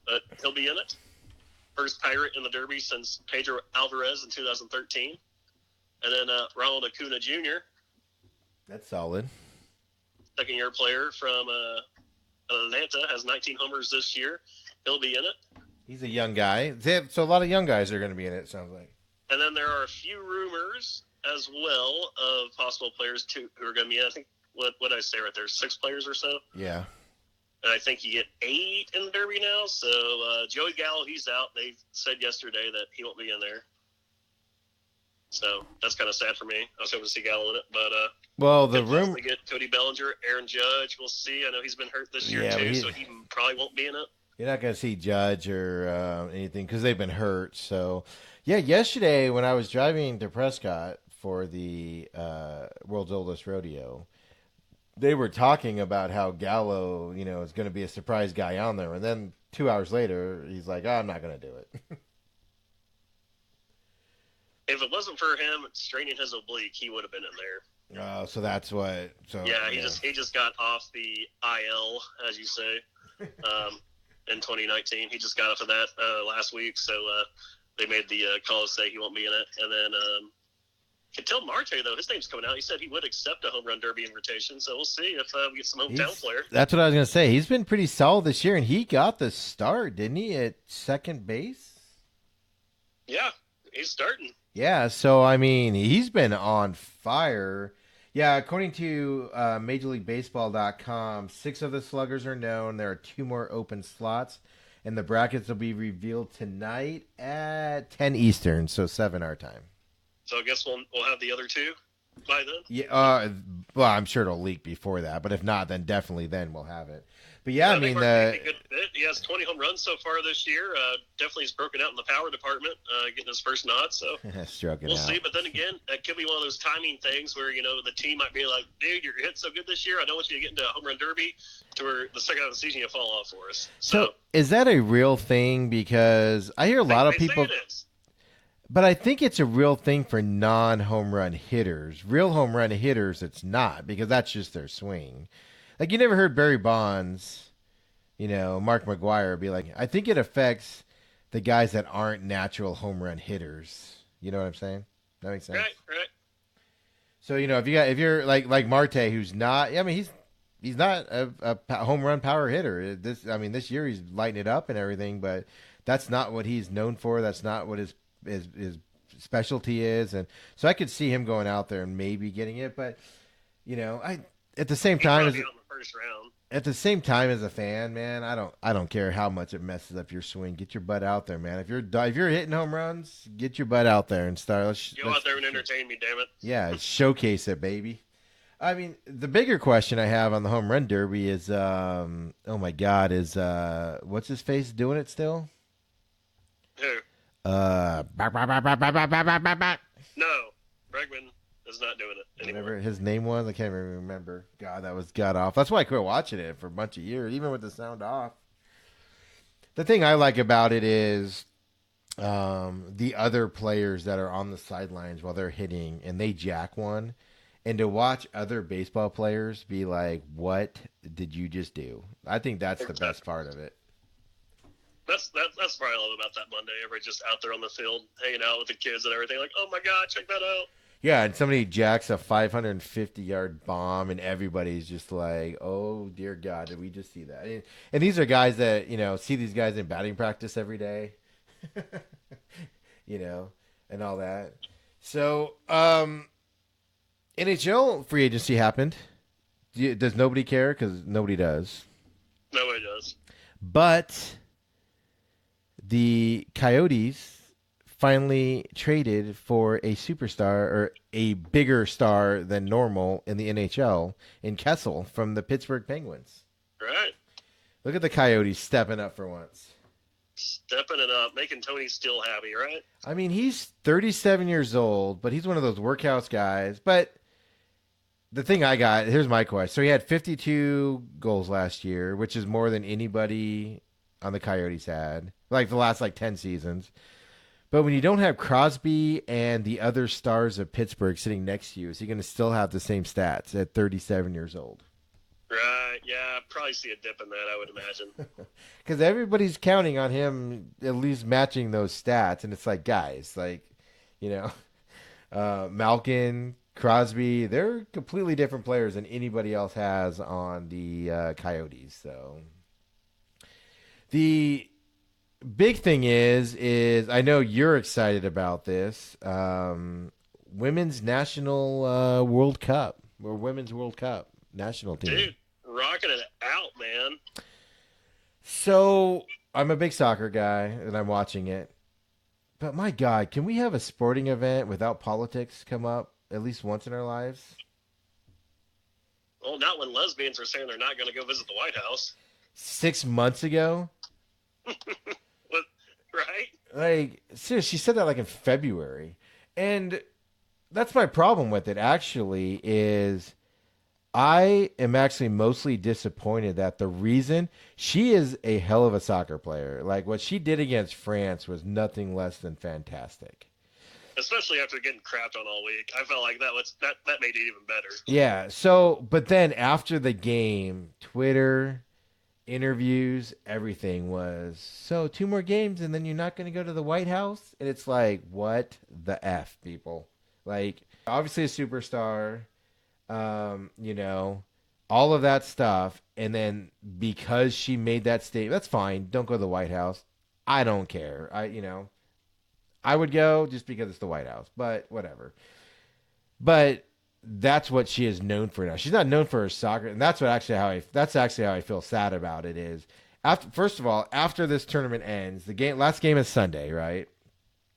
But he'll be in it. First Pirate in the Derby since Pedro Alvarez in 2013. And then Ronald Acuna Jr., That's solid. second-year player from Atlanta, has 19 homers this year. He'll be in it. He's a young guy. So a lot of young guys are going to be in it, it sounds like. And then there are a few rumors as well of possible players too who are going to be in. I think, what did I say right there? 6 players or so? Yeah. And I think you get 8 in the Derby now. So Joey Gallo, he's out. They said yesterday that he won't be in there. So that's kind of sad for me. I was hoping to see Gallo in it. But well, the room. We get Cody Bellinger, Aaron Judge. We'll see. I know he's been hurt this year too, so he probably won't be in it. You're not going to see Judge or anything because they've been hurt. So, yeah, yesterday when I was driving to Prescott for the World's Oldest Rodeo, they were talking about how Gallo, is going to be a surprise guy on there. And then 2 hours later, he's like, I'm not going to do it. If it wasn't for him straining his oblique, he would have been in there. So that's what. So yeah, he just got off the IL, as you say, in 2019. He just got off of that last week, so they made the call to say he won't be in it. And then Ketel Marte, though, his name's coming out. He said he would accept a home run derby invitation, so we'll see if we get some hometown player. That's what I was going to say. He's been pretty solid this year, and he got the start, didn't he, at second base? Yeah, he's starting. Yeah, so, I mean, he's been on fire. Yeah, according to MajorLeagueBaseball.com, 6 of the sluggers are known. There are 2 more open slots, and the brackets will be revealed tonight at 10 Eastern, so 7 our time. So I guess we'll have the other 2 by then? Yeah, well, I'm sure it'll leak before that, but if not, then definitely then we'll have it. But yeah, I mean, a good bit. He has 20 home runs so far this year. Definitely he's broken out in the power department, getting his first nod. So we'll see. But then again, it could be one of those timing things where the team might be like, "Dude, you're hitting so good this year. I don't want you to get into a home run derby to where the second half of the season you fall off for us." So is that a real thing? Because I hear a lot of people. But I think it's a real thing for non-home run hitters. Real home run hitters, it's not, because that's just their swing. Like, you never heard Barry Bonds, Mark McGwire be like, I think it affects the guys that aren't natural home run hitters. You know what I'm saying? That makes sense. Right. So, if you're like Marte, who's not, I mean, he's not a home run power hitter. This year he's lighting it up and everything, but that's not what he's known for. That's not what his specialty is. And so I could see him going out there and maybe getting it, but at the same time as first round. At the same time, as a fan, man, I don't care how much it messes up your swing. Get your butt out there, man. If you're hitting home runs, get your butt out there and start. Let's go out there and entertain me, damn it. Yeah, showcase it, baby. I mean, the bigger question I have on the home run derby is, oh my God, is what's his face doing it still? Who? No, Bregman is not doing it anymore. Whatever his name was, I can't even remember. God, that was god off. That's why I quit watching it for a bunch of years, even with the sound off. The thing I like about it is the other players that are on the sidelines while they're hitting and they jack one, and to watch other baseball players be like, "What did you just do?" I think that's the best part of it. That's what I love about that Monday. Everybody just out there on the field, hanging out with the kids and everything. Like, oh my God, check that out. Yeah, and somebody jacks a 550-yard bomb, and everybody's just like, "Oh dear God, did we just see that?" And these are guys that see these guys in batting practice every day, and all that. So, NHL free agency happened. Does nobody care? Because nobody does. Nobody does. But the Coyotes finally traded for a superstar or a bigger star than normal in the NHL in Kessel from the Pittsburgh Penguins. Right. Look at the Coyotes stepping up for once. Stepping it up, making Tony Steele happy, right? I mean, he's 37 years old, but he's one of those workhouse guys. But the thing here's my question. So he had 52 goals last year, which is more than anybody on the Coyotes had, like the last 10 seasons. But when you don't have Crosby and the other stars of Pittsburgh sitting next to you, is he going to still have the same stats at 37 years old? Right. Yeah. Probably see a dip in that, I would imagine. Because everybody's counting on him at least matching those stats. And it's like, guys, like, Malkin, Crosby, they're completely different players than anybody else has on the Coyotes. So the big thing is I know you're excited about this. Women's National World Cup or Women's World Cup national team. Dude, rocking it out, man. So I'm a big soccer guy and I'm watching it. But my God, can we have a sporting event without politics come up at least once in our lives? Well, not when lesbians are saying they're not going to go visit the White House. 6 months ago? What, right? Like, seriously, she said that like in February. And that's my problem with it, actually, is I am actually mostly disappointed that the reason she is a hell of a soccer player. Like, what she did against France was nothing less than fantastic. Especially after getting crapped on all week. I felt like that made it even better. Yeah. So, but then after the game, Twitter, interviews, everything was, so 2 more games and then you're not going to go to the White House? And it's like, what the F, people? Like, obviously a superstar, all of that stuff. And then because she made that statement, that's fine. Don't go to the White House. I don't care. I would go just because it's the White House, but whatever. But that's what she is known for now. She's not known for her soccer, and that's actually how I feel sad about it is. First of all, after this tournament ends, last game is Sunday, right?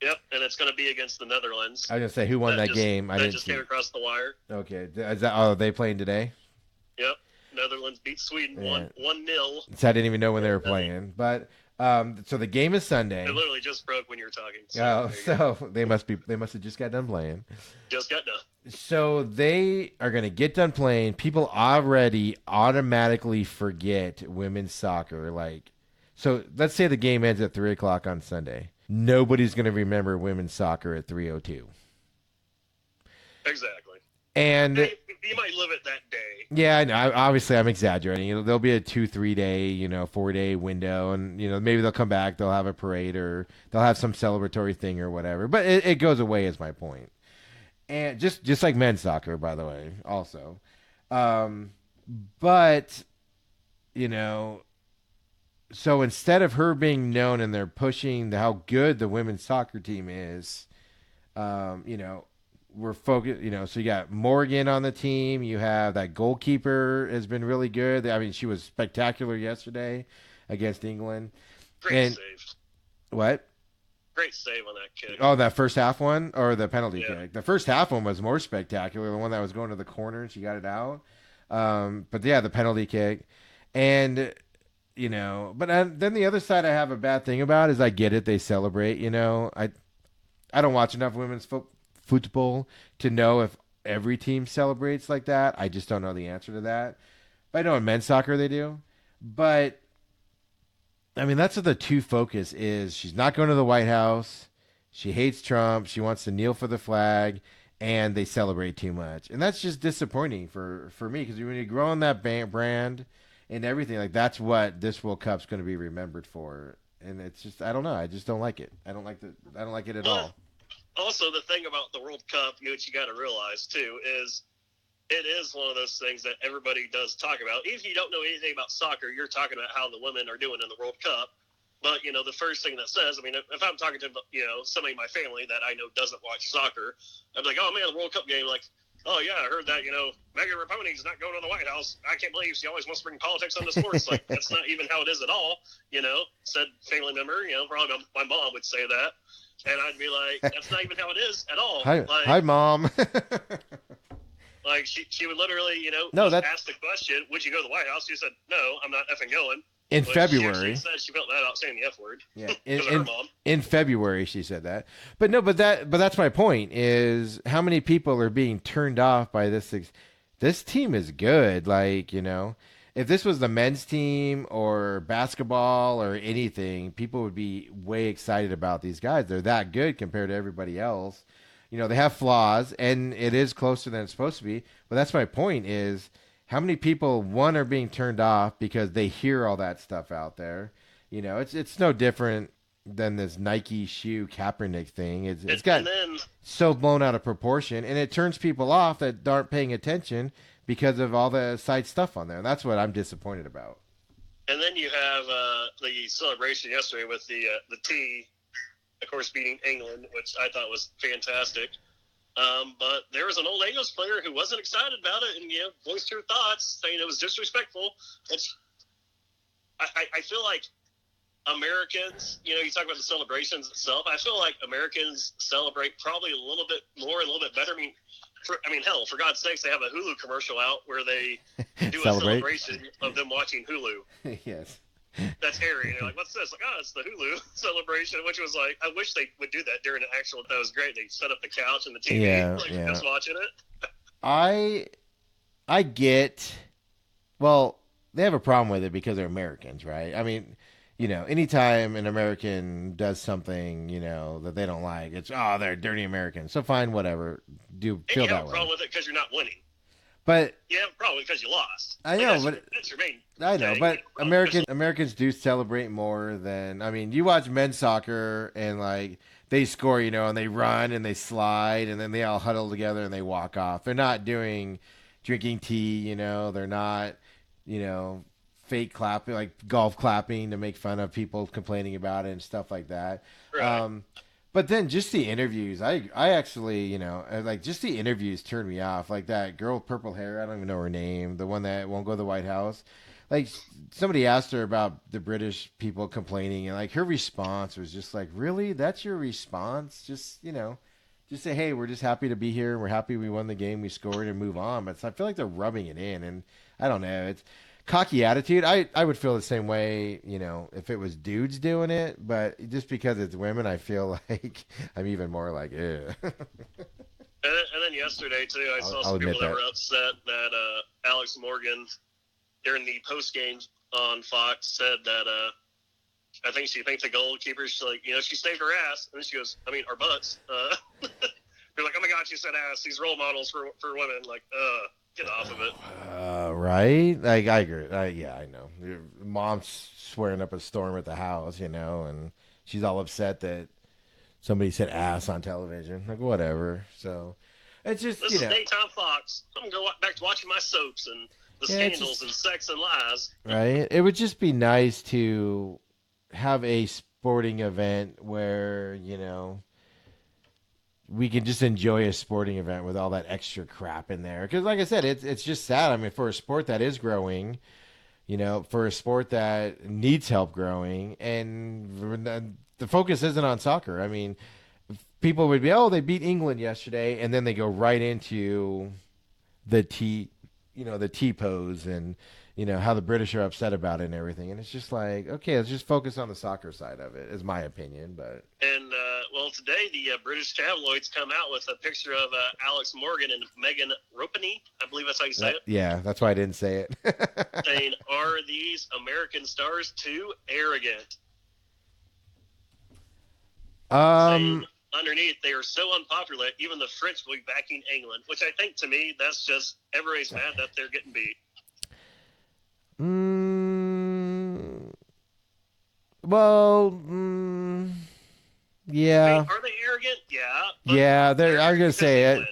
Yep, and it's going to be against the Netherlands. I was going to say, who won that game? I just came across the wire. Okay. Are they playing today? Yep. Netherlands beat Sweden 1-0. So I didn't even know when they were playing. But so the game is Sunday. It literally just broke when you were talking. So they must have just got done playing. Just got done. So they are going to get done playing. People already automatically forget women's soccer. Like, so let's say the game ends at 3:00 on Sunday. Nobody's going to remember women's soccer at 3:02. Exactly. And you might live it that day. Yeah, I know. Obviously, I'm exaggerating. There'll be a 2-3 day, 4-day window, and maybe they'll come back. They'll have a parade, or they'll have some celebratory thing or whatever. But it goes away, is my point. And just like men's soccer, by the way, also. But so instead of her being known, and they're pushing how good the women's soccer team is, we're focused, so you got Morgan on the team. You have that goalkeeper has been really good. I mean, she was spectacular yesterday against England. Great save. What? Great save on that kick. Oh, that first half one or the penalty kick? The first half one was more spectacular. The one that was going to the corner and she got it out. But yeah, the penalty kick. And, but then the other side I have a bad thing about is I get it. They celebrate, I don't watch enough women's football to know if every team celebrates like that. I just don't know the answer to that. But I know in men's soccer they do. But I mean, that's what the two focus is. She's not going to the White House. She hates Trump. She wants to kneel for the flag, and they celebrate too much. And that's just disappointing for me, because when you grow on that brand and everything, like, that's what this World Cup's going to be remembered for. And it's just, I don't know. I just don't like it. I don't like it at all. Also, the thing about the World Cup, what you got to realize too, is it is one of those things that everybody does talk about. Even if you don't know anything about soccer, you're talking about how the women are doing in the World Cup. But, the first thing that says, I mean, if I'm talking to, somebody in my family that I know doesn't watch soccer, I'm like, oh, man, the World Cup game, like, oh, yeah, I heard that, Megan Rapinoe's not going to the White House. I can't believe she always wants to bring politics into sports. Like, that's not even how it is at all, said family member, probably my mom would say that. And I'd be like, that's not even how it is at all. Hi, Mom. Like, she would literally, ask the question, would you go to the White House? She said, no, I'm not effing going. In February. She said she felt that out saying the F word. Yeah. Her mom. In February, she said that. But that's my point, is how many people are being turned off by this. This team is good, like, if this was the men's team or basketball or anything, people would be way excited about these guys. They're that good compared to everybody else. You know, they have flaws, and it is closer than it's supposed to be. But that's my point is how many people, one, are being turned off because they hear all that stuff out there. You know, it's no different than this Nike shoe Kaepernick thing. It's got so blown out of proportion, and it turns people off that aren't paying attention because of all the side stuff on there. And that's what I'm disappointed about. And then you have the celebration yesterday with the T, of course, beating England, which I thought was fantastic. But there was an old Angels player who wasn't excited about it and, voiced her thoughts, saying it was disrespectful. I feel like Americans, you talk about the celebrations itself. I feel like Americans celebrate probably a little bit more, a little bit better. Hell, for God's sakes, they have a Hulu commercial out where they do a celebration of them watching Hulu. Yes. That's Harry. And they're like, what's this? Like, it's the Hulu celebration, which was like, I wish they would do that during an actual, that was great. They set up the couch and the TV, just watching it. I get, well, they have a problem with it because they're Americans, right? I mean, anytime an American does something, that they don't like, it's, they're dirty Americans. So fine, whatever. Feel that way. You have a problem with it because you're not winning. But you have a problem because you lost. I know, that's your main I know, but Americans do celebrate more than, you watch men's soccer and like they score, and they run and they slide and then they all huddle together and they walk off. They're not drinking tea, they're not, fake clapping, like golf clapping to make fun of people complaining about it and stuff like that. Right. But then just the interviews, I actually, just the interviews turned me off. Like that girl with purple hair, I don't even know her name, the one that won't go to the White House. Like somebody asked her about the British people complaining, and like her response was just like, really? That's your response? Just say, hey, we're just happy to be here. And we're happy we won the game, we scored, and move on. But I feel like they're rubbing it in, and I don't know. It's cocky attitude. I would feel the same way, if it was dudes doing it, but just because it's women, I feel like I'm even more like, ew. And then yesterday too, I saw some people that were upset that Alex Morgan during the post game on Fox said that I think she thinks the goalkeeper, she saved her ass, and then she goes, our butts. They're like, oh my God, she said ass. These role models for women, like, get off of it. Right? Like, I agree. I know. Your mom's swearing up a storm at the house, and she's all upset that somebody said ass on television. Like, whatever. So, it's just, This is daytime Fox. I'm going to go back to watching my soaps and the scandals and sex and lies. Right? It would just be nice to have a sporting event where, we can just enjoy a sporting event with all that extra crap in there. Because, like I said, it's just sad. I mean, for a sport that is growing, for a sport that needs help growing, and the focus isn't on soccer. I mean, people would be, they beat England yesterday, and then they go right into the T pose and, how the British are upset about it and everything. And it's just like, okay, let's just focus on the soccer side of it, is my opinion. But today the British tabloids come out with a picture of Alex Morgan and Megan Rapinoe. I believe that's how you say it. Yeah, that's why I didn't say it. Saying, are these American stars too arrogant? Saying, underneath, they are so unpopular, even the French will be backing England, which I think, to me, that's just everybody's mad that they're getting beat. Yeah. Are they arrogant? Yeah. Yeah, I was going to say it.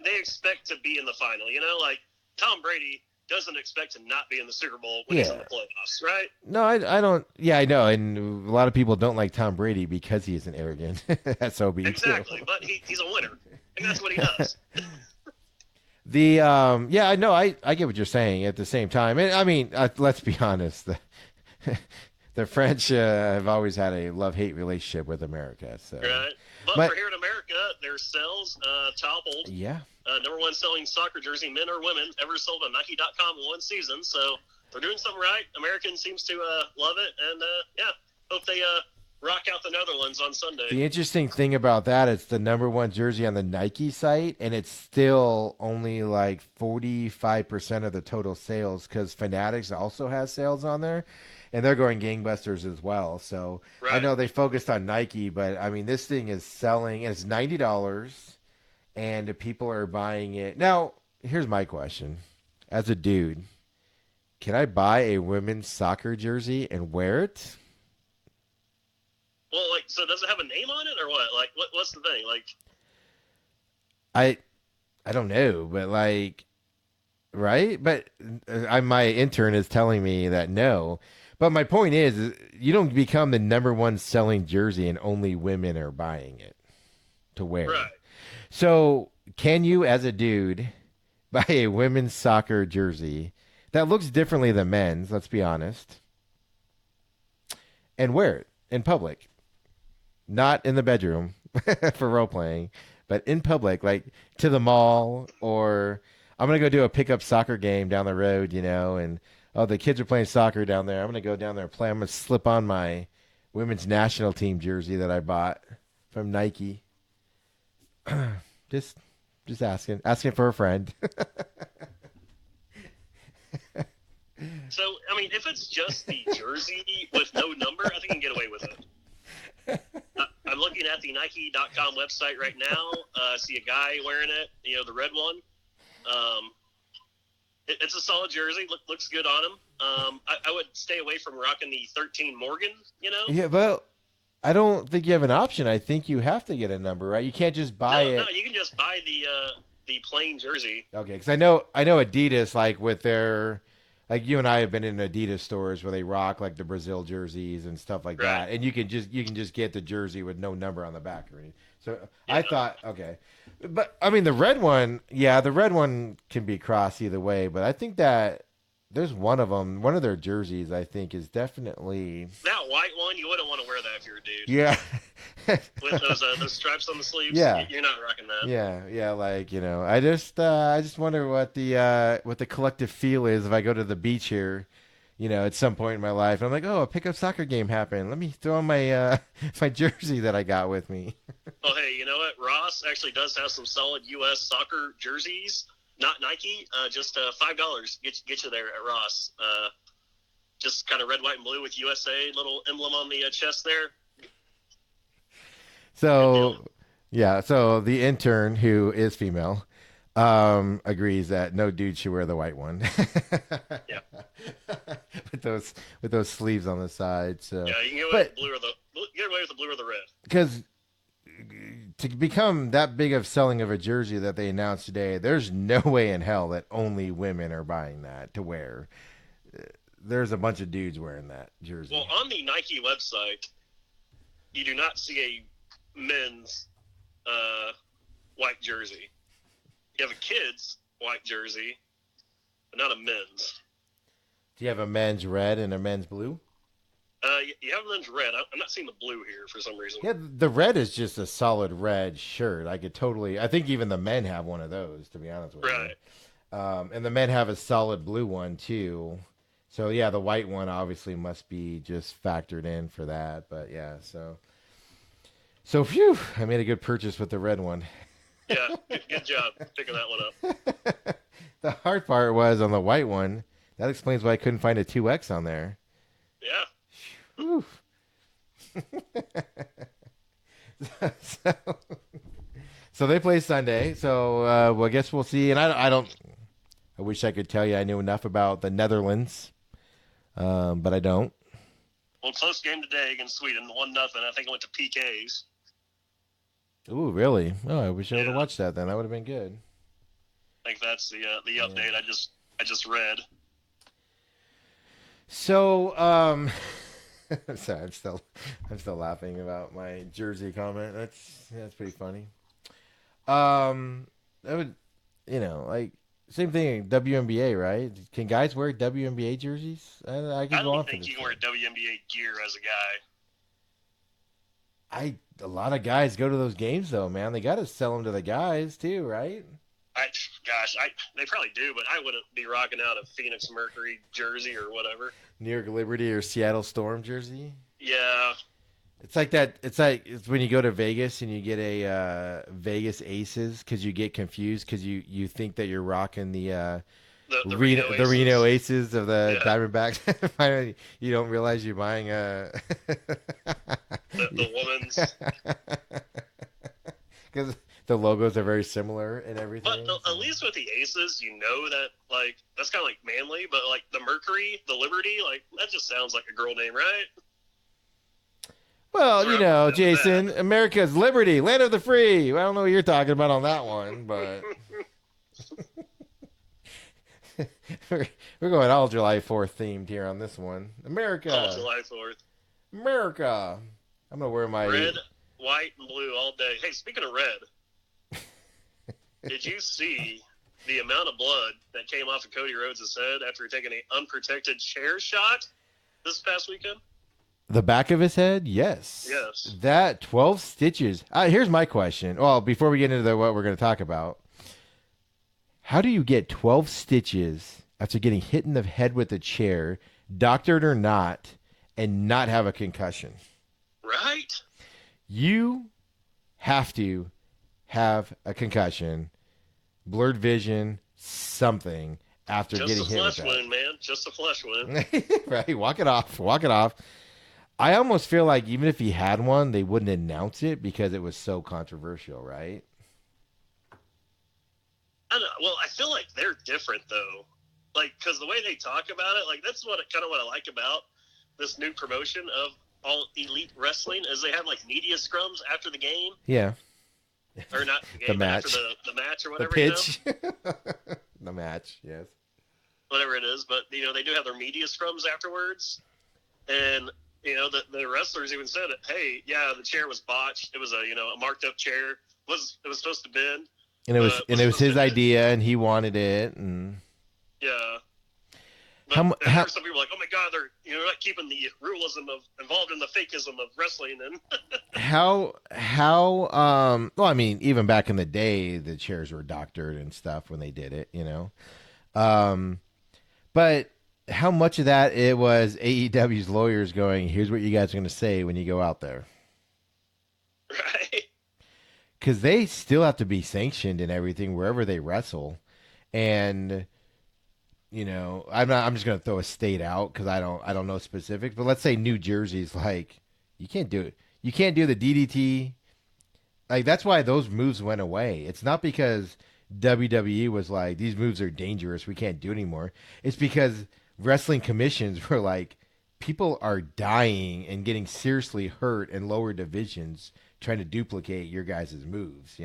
They expect to be in the final, like Tom Brady doesn't expect to not be in the Super Bowl when he's in the playoffs, right? No, I don't. Yeah, I know. And a lot of people don't like Tom Brady because he isn't arrogant. That's SOB. Exactly, too. But he's a winner, and that's what he does. I know. I get what you're saying at the same time. And I mean, let's be honest. The French have always had a love-hate relationship with America. So. Right. But for here in America, their sales toppled. Yeah. Number one selling soccer jersey, men or women, ever sold on Nike.com in one season. So they're doing something right. Americans seems to love it. And, hope they rock out the Netherlands on Sunday. The interesting thing about that, it's the number one jersey on the Nike site, and it's still only like 45% of the total sales because Fanatics also has sales on there, and they're going gangbusters as well. So I Right. know they focused on Nike, but I mean, this thing is selling, and it's $90, and people are buying it. Now, here's my question. As a dude, can I buy a women's soccer jersey and wear it? Well, like, so does it have a name on it or what? Like, what's the thing? Like, I I don't know, but like, right? But my intern is telling me that no. But my point is, you don't become the number one selling jersey and only women are buying it to wear. right. So, can you, as a dude, buy a women's soccer jersey that looks differently than men's? Let's be honest, and wear it in public, not in the bedroom for role playing, but in public, like to the mall, or I'm gonna go do a pickup soccer game down the road, and oh, the kids are playing soccer down there. I'm gonna go down there and play. I'm gonna slip on my women's national team jersey that I bought from Nike. just asking for a friend. So, I mean, if it's just the jersey with no number, I think I can get away with it. I'm looking at the Nike.com website right now. I see a guy wearing it, the red one. It's a solid jersey. Looks good on him. I would stay away from rocking the 13 Morgan. Yeah, but I don't think you have an option. I think you have to get a number, right? You can't just buy it. No, you can just buy the plain jersey. Okay, because I know Adidas, like with their, like you and I have been in Adidas stores where they rock like the Brazil jerseys and stuff like Right. that, and you can just get the jersey with no number on the back or anything. So Yeah. I thought, okay, but I mean the red one can be crossed either way, but I think that there's one of their jerseys I think is definitely That white one, you wouldn't want to wear that if you're a dude. yeah. With those stripes on the sleeves, Yeah. you're not rocking that. Yeah, like I just wonder what the collective feel is if I go to the beach here, at some point in my life. And I'm like, oh, a pickup soccer game happened. Let me throw on my my jersey that I got with me. Oh, hey, you know what? Ross actually does have some solid U.S. soccer jerseys. Not Nike, just $5 get you there at Ross. Just kind of red, white, and blue with USA little emblem on the chest there. So yeah, so the intern who is female agrees that no dude should wear the white one. Yeah. with those sleeves on the side. So Yeah, you can get away with the blue or the red. Because to become that big of selling of a jersey that they announced today, there's no way in hell that only women are buying that to wear. There's a bunch of dudes wearing that jersey. Well, on the Nike website, you do not see a men's white jersey. You have a kid's white jersey, but not a men's. Do you have a men's red and a men's blue? You have men's red. I'm not seeing the blue here for some reason. Yeah, the red is just a solid red shirt. I think even the men have one of those, to be honest with Right. you. And the men have a solid blue one too. So yeah, the white one obviously must be just factored in for that. But yeah, so phew, I made a good purchase with the red one. Yeah, good job picking that one up. The hard part was on the white one. That explains why I couldn't find a 2X on there. Yeah. Whew. so, so they play Sunday. So well, I guess we'll see. And I wish I could tell you I knew enough about the Netherlands, but I don't. Well, close game today against Sweden, 1-0. I think it went to PKs. Ooh, really? Oh, I wish I would have Yeah. watched that then. That would have been good. I think that's the update I just read. So, sorry, I'm still laughing about my jersey comment. That's pretty funny. That would, like same thing. WNBA, right? Can guys wear WNBA jerseys? I could I go on don't for think this you can wear WNBA gear as a guy. A lot of guys go to those games though, man. They got to sell them to the guys too, right? They probably do, but I wouldn't be rocking out a Phoenix Mercury jersey or whatever. New York Liberty or Seattle Storm jersey. Yeah, It's like that. It's when you go to Vegas and you get a Vegas Aces because you get confused because you think that you're rocking the the Reno Aces of the Yeah. Diamondbacks. Finally, you don't realize you're buying a the woman's. because the logos are very similar and everything. But at least with the Aces, you know that like that's kind of like manly. But like the Mercury, the Liberty, like that just sounds like a girl name, right? Well, you know, That. Jason, America's liberty, land of the free. I don't know what you're talking about on that one, but we're going all July 4th themed here on this one. America. All July 4th. America. I'm going to wear my... Red, white, and blue all day. Hey, speaking of red, did you see the amount of blood that came off of Cody Rhodes' head after taking an unprotected chair shot this past weekend? The back of his head? Yes. Yes. That 12 stitches. Here's my question. Well, before we get into what we're going to talk about, how do you get 12 stitches after getting hit in the head with a chair, doctored or not, and not have a concussion? Right? You have to have a concussion, blurred vision, something after just getting a hit with flesh that. wound, man. Just a flesh wound. Right? Walk it off. Walk it off. I almost feel like even if he had one, they wouldn't announce it because it was so controversial, right? I don't know. Well, I feel like they're different though, like because the way they talk about it, like that's what kind of what I like about this new promotion of All Elite Wrestling is they have like media scrums after the game, Yeah. or not the game, The but match. after the match or The whatever, pitch. The match, yes. whatever it is. But you know they do have their media scrums afterwards, and you know the wrestlers even said it. Hey, yeah, the chair was botched. It was a marked up chair. It was supposed to bend. And it was his idea and he wanted it and Yeah. But How there are some people like, oh my God, they're not keeping the realism of involved in the fakeism of wrestling, and how well, I mean, even back in the day the chairs were doctored and stuff when they did it, but how much of that it was AEW's lawyers going, here's what you guys are going to say when you go out there, right? because they still have to be sanctioned and everything wherever they wrestle. And I'm just going to throw a state out because I don't know specifics, but let's say New Jersey's like, you can't do it. You can't do the DDT. Like, that's why those moves went away. It's not because WWE was like, these moves are dangerous, we can't do it anymore. It's because wrestling commissions were like, people are dying and getting seriously hurt in lower divisions trying to duplicate your guys' moves,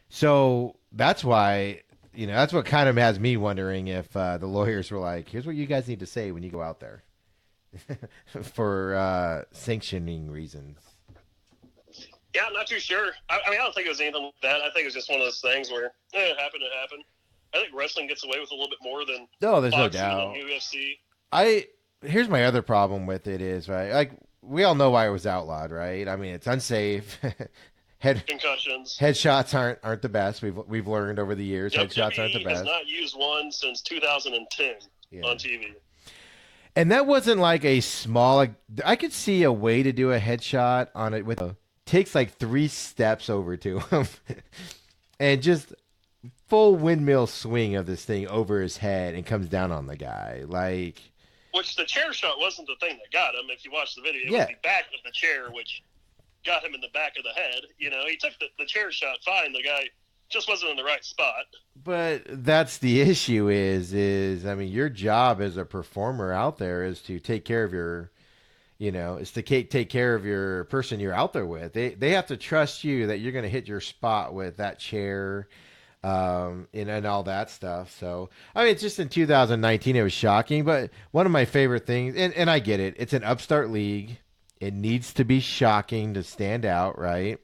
So that's why, that's what kind of has me wondering if the lawyers were like, here's what you guys need to say when you go out there for sanctioning reasons. Yeah, I'm not too sure. I mean, I don't think it was anything like that. I think it was just one of those things where it happened. I think wrestling gets away with a little bit more than there's no boxing doubt. and UFC. Here's my other problem with it is, right, like, we all know why it was outlawed, right? I mean, it's unsafe. Concussions. Headshots aren't the best. We've learned over the years. Headshots aren't the WWE has best. not used one since 2010 on TV. And that wasn't like a small. Like, I could see a way to do a headshot on it with takes like 3 steps over to him, and just full windmill swing of this thing over his head and comes down on the guy like. Which the chair shot wasn't the thing that got him. If you watch the video, it was the back of the chair which got him in the back of the head. He took the chair shot fine. The guy just wasn't in the right spot. But that's the issue is I mean, your job as a performer out there is to take care of your, is to take care of your person you're out there with. They have to trust you that you're going to hit your spot with that chair, and all that stuff. So, I mean, it's just in 2019, it was shocking. But one of my favorite things, and I get it, it's an upstart league. It needs to be shocking to stand out, right?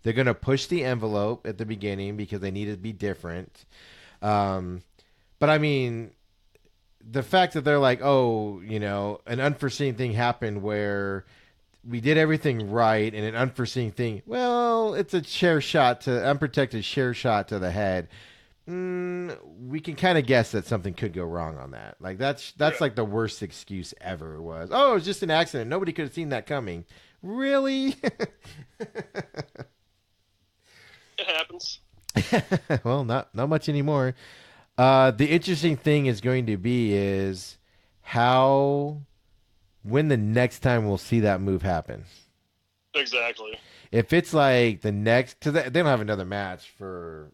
They're going to push the envelope at the beginning because they need to be different. But I mean, the fact that they're like, oh, an unforeseen thing happened where we did everything right, and an unforeseen thing, well, it's a unprotected chair shot to the head. We can kind of guess that something could go wrong on that. Like that's like the worst excuse ever was. Oh, it was just an accident. Nobody could have seen that coming. Really? It happens. Well, not much anymore. The interesting thing is going to be is how when the next time we'll see that move happen. Exactly. If it's like the next, because they don't have another match for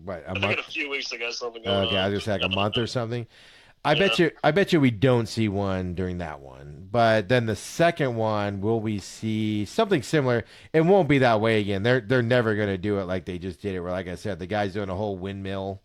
what, a I think month? in a few weeks they got something going Okay, on. I was gonna say like a month or something. Yeah. I bet you we don't see one during that one. But then the second one, will we see something similar? It won't be that way again. They're never gonna do it like they just did it. Where, like I said, the guy's doing a whole windmill,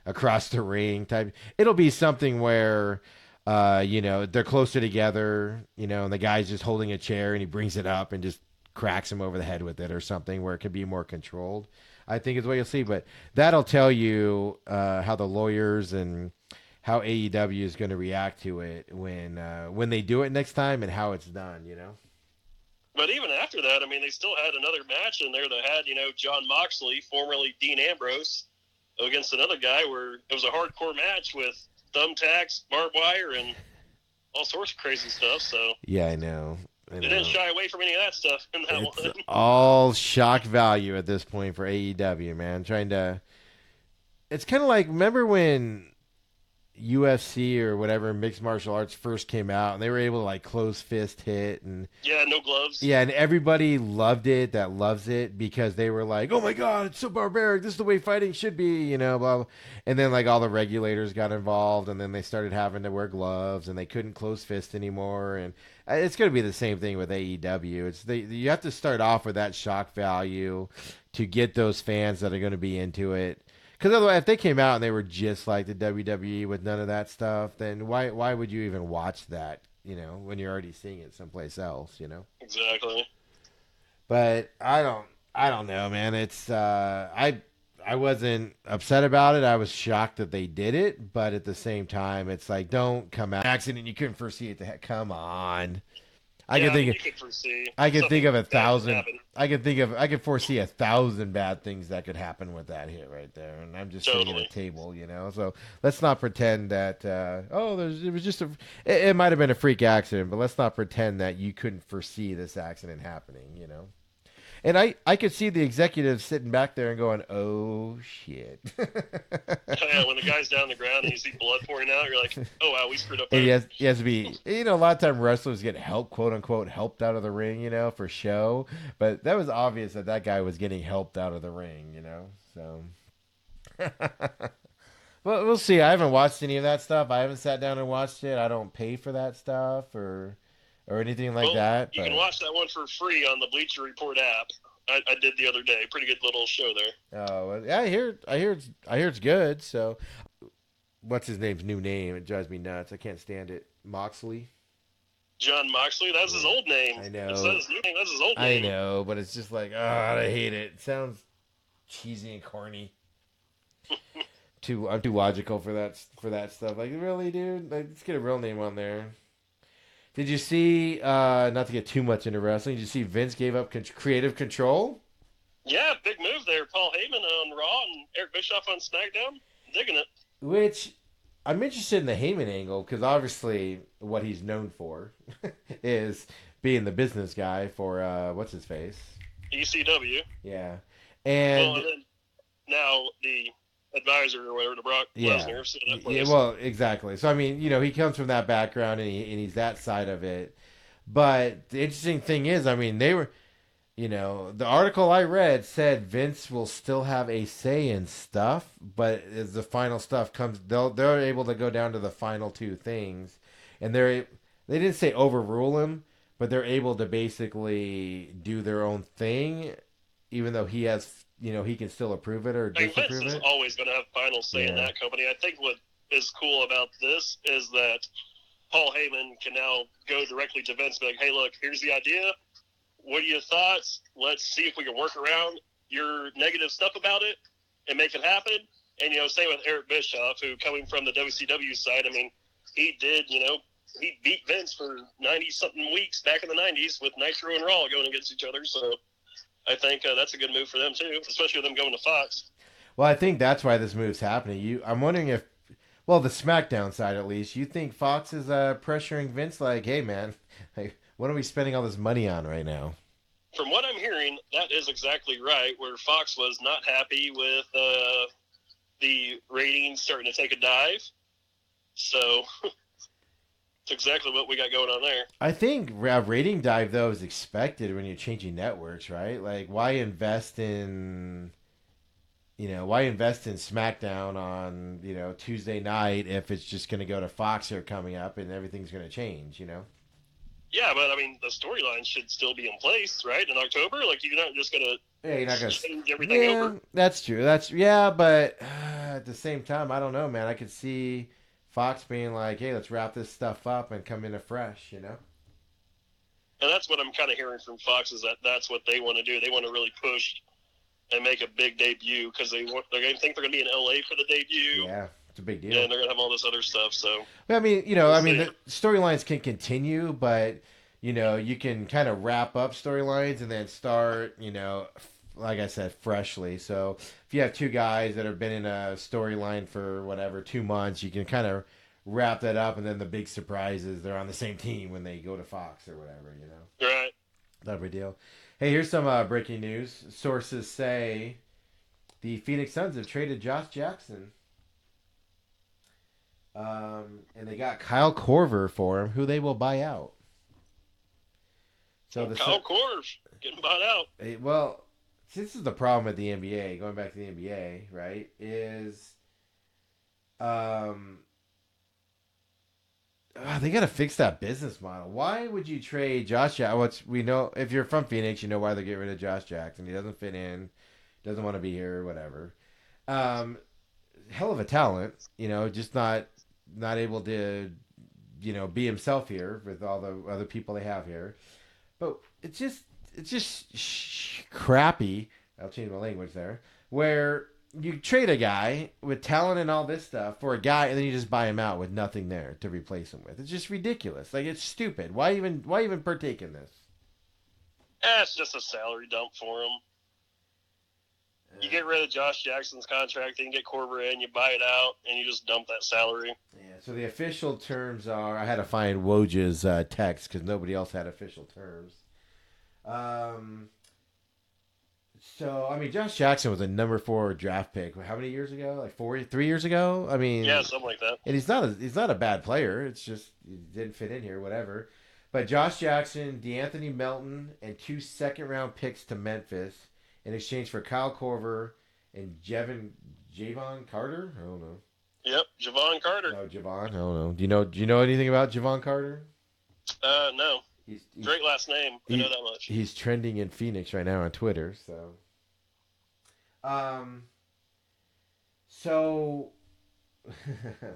across the ring type. It'll be something where, they're closer together, and the guy's just holding a chair and he brings it up and just cracks him over the head with it or something where it can be more controlled. I think is what you'll see, but that'll tell you how the lawyers and how AEW is going to react to it when they do it next time and how it's done. But even after that, I mean, they still had another match in there that had, John Moxley, formerly Dean Ambrose, against another guy where it was a hardcore match with thumbtacks, barbed wire, and all sorts of crazy stuff. So yeah, I know. They didn't shy away from any of that stuff in that It's one. all shock value at this point for AEW, man. It's kind of like, remember when UFC or whatever mixed martial arts first came out and they were able to like close fist hit and Yeah, no gloves. yeah, and everybody loved it that loves it because they were like, oh my god, it's so barbaric, this is the way fighting should be, blah, blah. And then like all the regulators got involved and then they started having to wear gloves and they couldn't close fist anymore. And it's going to be the same thing with AEW. You have to start off with that shock value to get those fans that are going to be into it. Because otherwise, if they came out and they were just like the WWE with none of that stuff, then why would you even watch that? When you're already seeing it someplace else. Exactly. But I don't know, man. It's I wasn't upset about it. I was shocked that they did it, but at the same time, it's like, don't come out accident. You couldn't foresee it. Come on. I can think of 1,000. I can foresee 1,000 bad things that could happen with that hit right there, and I'm just sitting at a table, So let's not pretend that it was just it might have been a freak accident, but let's not pretend that you couldn't foresee this accident happening, And I could see the executives sitting back there and going, "Oh shit!" Yeah, when the guy's down on the ground and you see blood pouring out, you're like, "Oh wow, we screwed up." And he has to be. A lot of time wrestlers get help, quote unquote, helped out of the ring, for show. But that was obvious that guy was getting helped out of the ring, So, well, we'll see. I haven't watched any of that stuff. I haven't sat down and watched it. I don't pay for that stuff or anything like that. You can watch that one for free on the Bleacher Report app. I did the other day. Pretty good little show there. Oh, well, yeah, I hear it's good. So, what's his new name? It drives me nuts. I can't stand it. Moxley. John Moxley. That's his old name. I know. Instead of his new name, that's his old name. I know, but it's just like, I hate it. It sounds cheesy and corny. I'm too logical for that stuff. Like, really, dude? Like, let's get a real name on there. Did you see, not to get too much into wrestling, did you see Vince gave up creative control? Yeah, big move there. Paul Heyman on Raw and Eric Bischoff on SmackDown. Digging it. Which, I'm interested in the Heyman angle, because obviously what he's known for is being the business guy for, what's his face? ECW. Yeah. And then now the advisor or whatever to Brock Lesnar. So yeah, well, exactly. So I mean, he comes from that background and he's that side of it. But the interesting thing is, I mean, they were, the article I read said Vince will still have a say in stuff, but as the final stuff comes, they're able to go down to the final two things, and they didn't say overrule him, but they're able to basically do their own thing, even though he has. He can still approve it or disapprove it. Vince is always going to have final say in that company. I think what is cool about this is that Paul Heyman can now go directly to Vince and be like, hey, look, here's the idea. What are your thoughts? Let's see if we can work around your negative stuff about it and make it happen. And, same with Eric Bischoff, who coming from the WCW side, I mean, he did, he beat Vince for 90-something weeks back in the 90s with Nitro and Raw going against each other. So I think that's a good move for them, too, especially with them going to Fox. Well, I think that's why this move's happening. I'm wondering if, well, the SmackDown side at least, you think Fox is pressuring Vince like, hey man, like, what are we spending all this money on right now? From what I'm hearing, that is exactly right. Where Fox was not happy with the ratings starting to take a dive, so it's exactly what we got going on there. I think a rating dive though is expected when you're changing networks, right? Like, why invest in SmackDown on Tuesday night if it's just going to go to Fox here coming up and everything's going to change, Yeah, but I mean, the storyline should still be in place, right? In October, like you're not just gonna Yeah, you're not gonna. change everything Yeah, over. that's true. But at the same time, I don't know, man. I could see Fox being like, "Hey, let's wrap this stuff up and come in afresh." And that's what I'm kind of hearing from Fox is that that's what they want to do. They want to really push and make a big debut because they're going to think they're going to be in LA for the debut. Yeah, it's a big deal. And they're going to have all this other stuff. So, I mean, we'll the storylines can continue, but you can kind of wrap up storylines and then start, like I said, freshly. So if you have two guys that have been in a storyline for whatever 2 months, you can kind of wrap that up, and then the big surprise is they're on the same team when they go to Fox or whatever. Right. Not a big deal. Hey, here's some breaking news. Sources say the Phoenix Suns have traded Josh Jackson. And they got Kyle Korver for him, who they will buy out. So Kyle Korver getting bought out. Well, this is the problem with the NBA. Going back to the NBA, right? They got to fix that business model. Why would you trade Josh Jackson? We know if you're from Phoenix, you know why they're getting rid of Josh Jackson. He doesn't fit in, doesn't want to be here, or whatever. Hell of a talent, just not able to, be himself here with all the other people they have here. But it's just crappy. I'll change my language there. Where you trade a guy with talent and all this stuff for a guy, and then you just buy him out with nothing there to replace him with. It's just ridiculous. Like, it's stupid. Why even partake in this? It's just a salary dump for him. You get rid of Josh Jackson's contract, then you get Korver in, you buy it out, and you just dump that salary. Yeah. So the official terms are. I had to find Woj's text because nobody else had official terms. So, I mean, Josh Jackson was a number 4 draft pick. How many years ago? Like 3 years ago? I mean, yeah, something like that. And he's not a bad player. It's just he didn't fit in here, whatever. But Josh Jackson, DeAnthony Melton, and 2 second-round picks to Memphis in exchange for Kyle Korver and Javon Carter. I don't know. Yep, Javon Carter. No, Javon. I don't know. Do you know anything about Javon Carter? No. He's great last name. I know that much. He's trending in Phoenix right now on Twitter. So,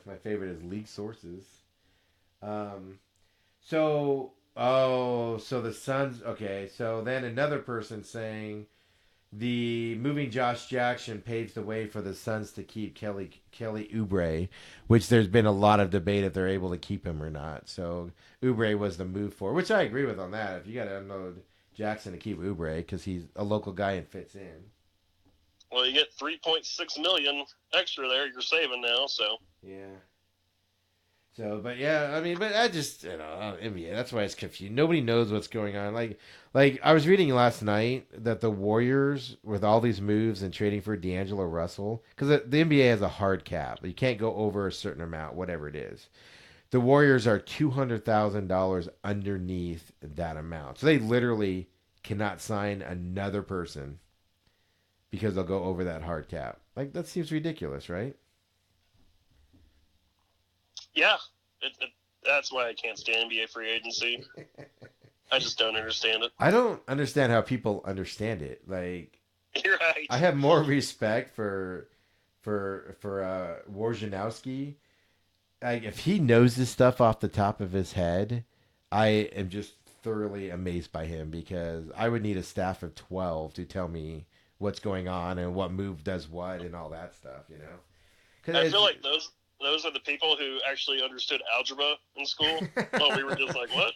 my favorite is leak sources. So the Suns. Okay, so then another person saying the moving Josh Jackson paves the way for the Suns to keep Kelly Oubre, which there's been a lot of debate if they're able to keep him or not. So Oubre was the move for, which I agree with on that. If you got to unload Jackson to keep Oubre because he's a local guy and fits in. Well, you get $3.6 million extra there. You're saving now, so yeah. So, but yeah, I mean, but I just, NBA, that's why it's confused. Nobody knows what's going on. Like I was reading last night that the Warriors, with all these moves and trading for D'Angelo Russell, because the NBA has a hard cap. You can't go over a certain amount, whatever it is. The Warriors are $200,000 underneath that amount. So they literally cannot sign another person because they'll go over that hard cap. Like, that seems ridiculous, right? Yeah, that's why I can't stand NBA free agency. I just don't understand it. I don't understand how people understand it. Like, you're right. I have more respect for Wojnarowski. Like, if he knows this stuff off the top of his head, I am just thoroughly amazed by him because I would need a staff of 12 to tell me what's going on and what move does what and all that stuff. I feel like those are the people who actually understood algebra in school. Oh, we were just like, what?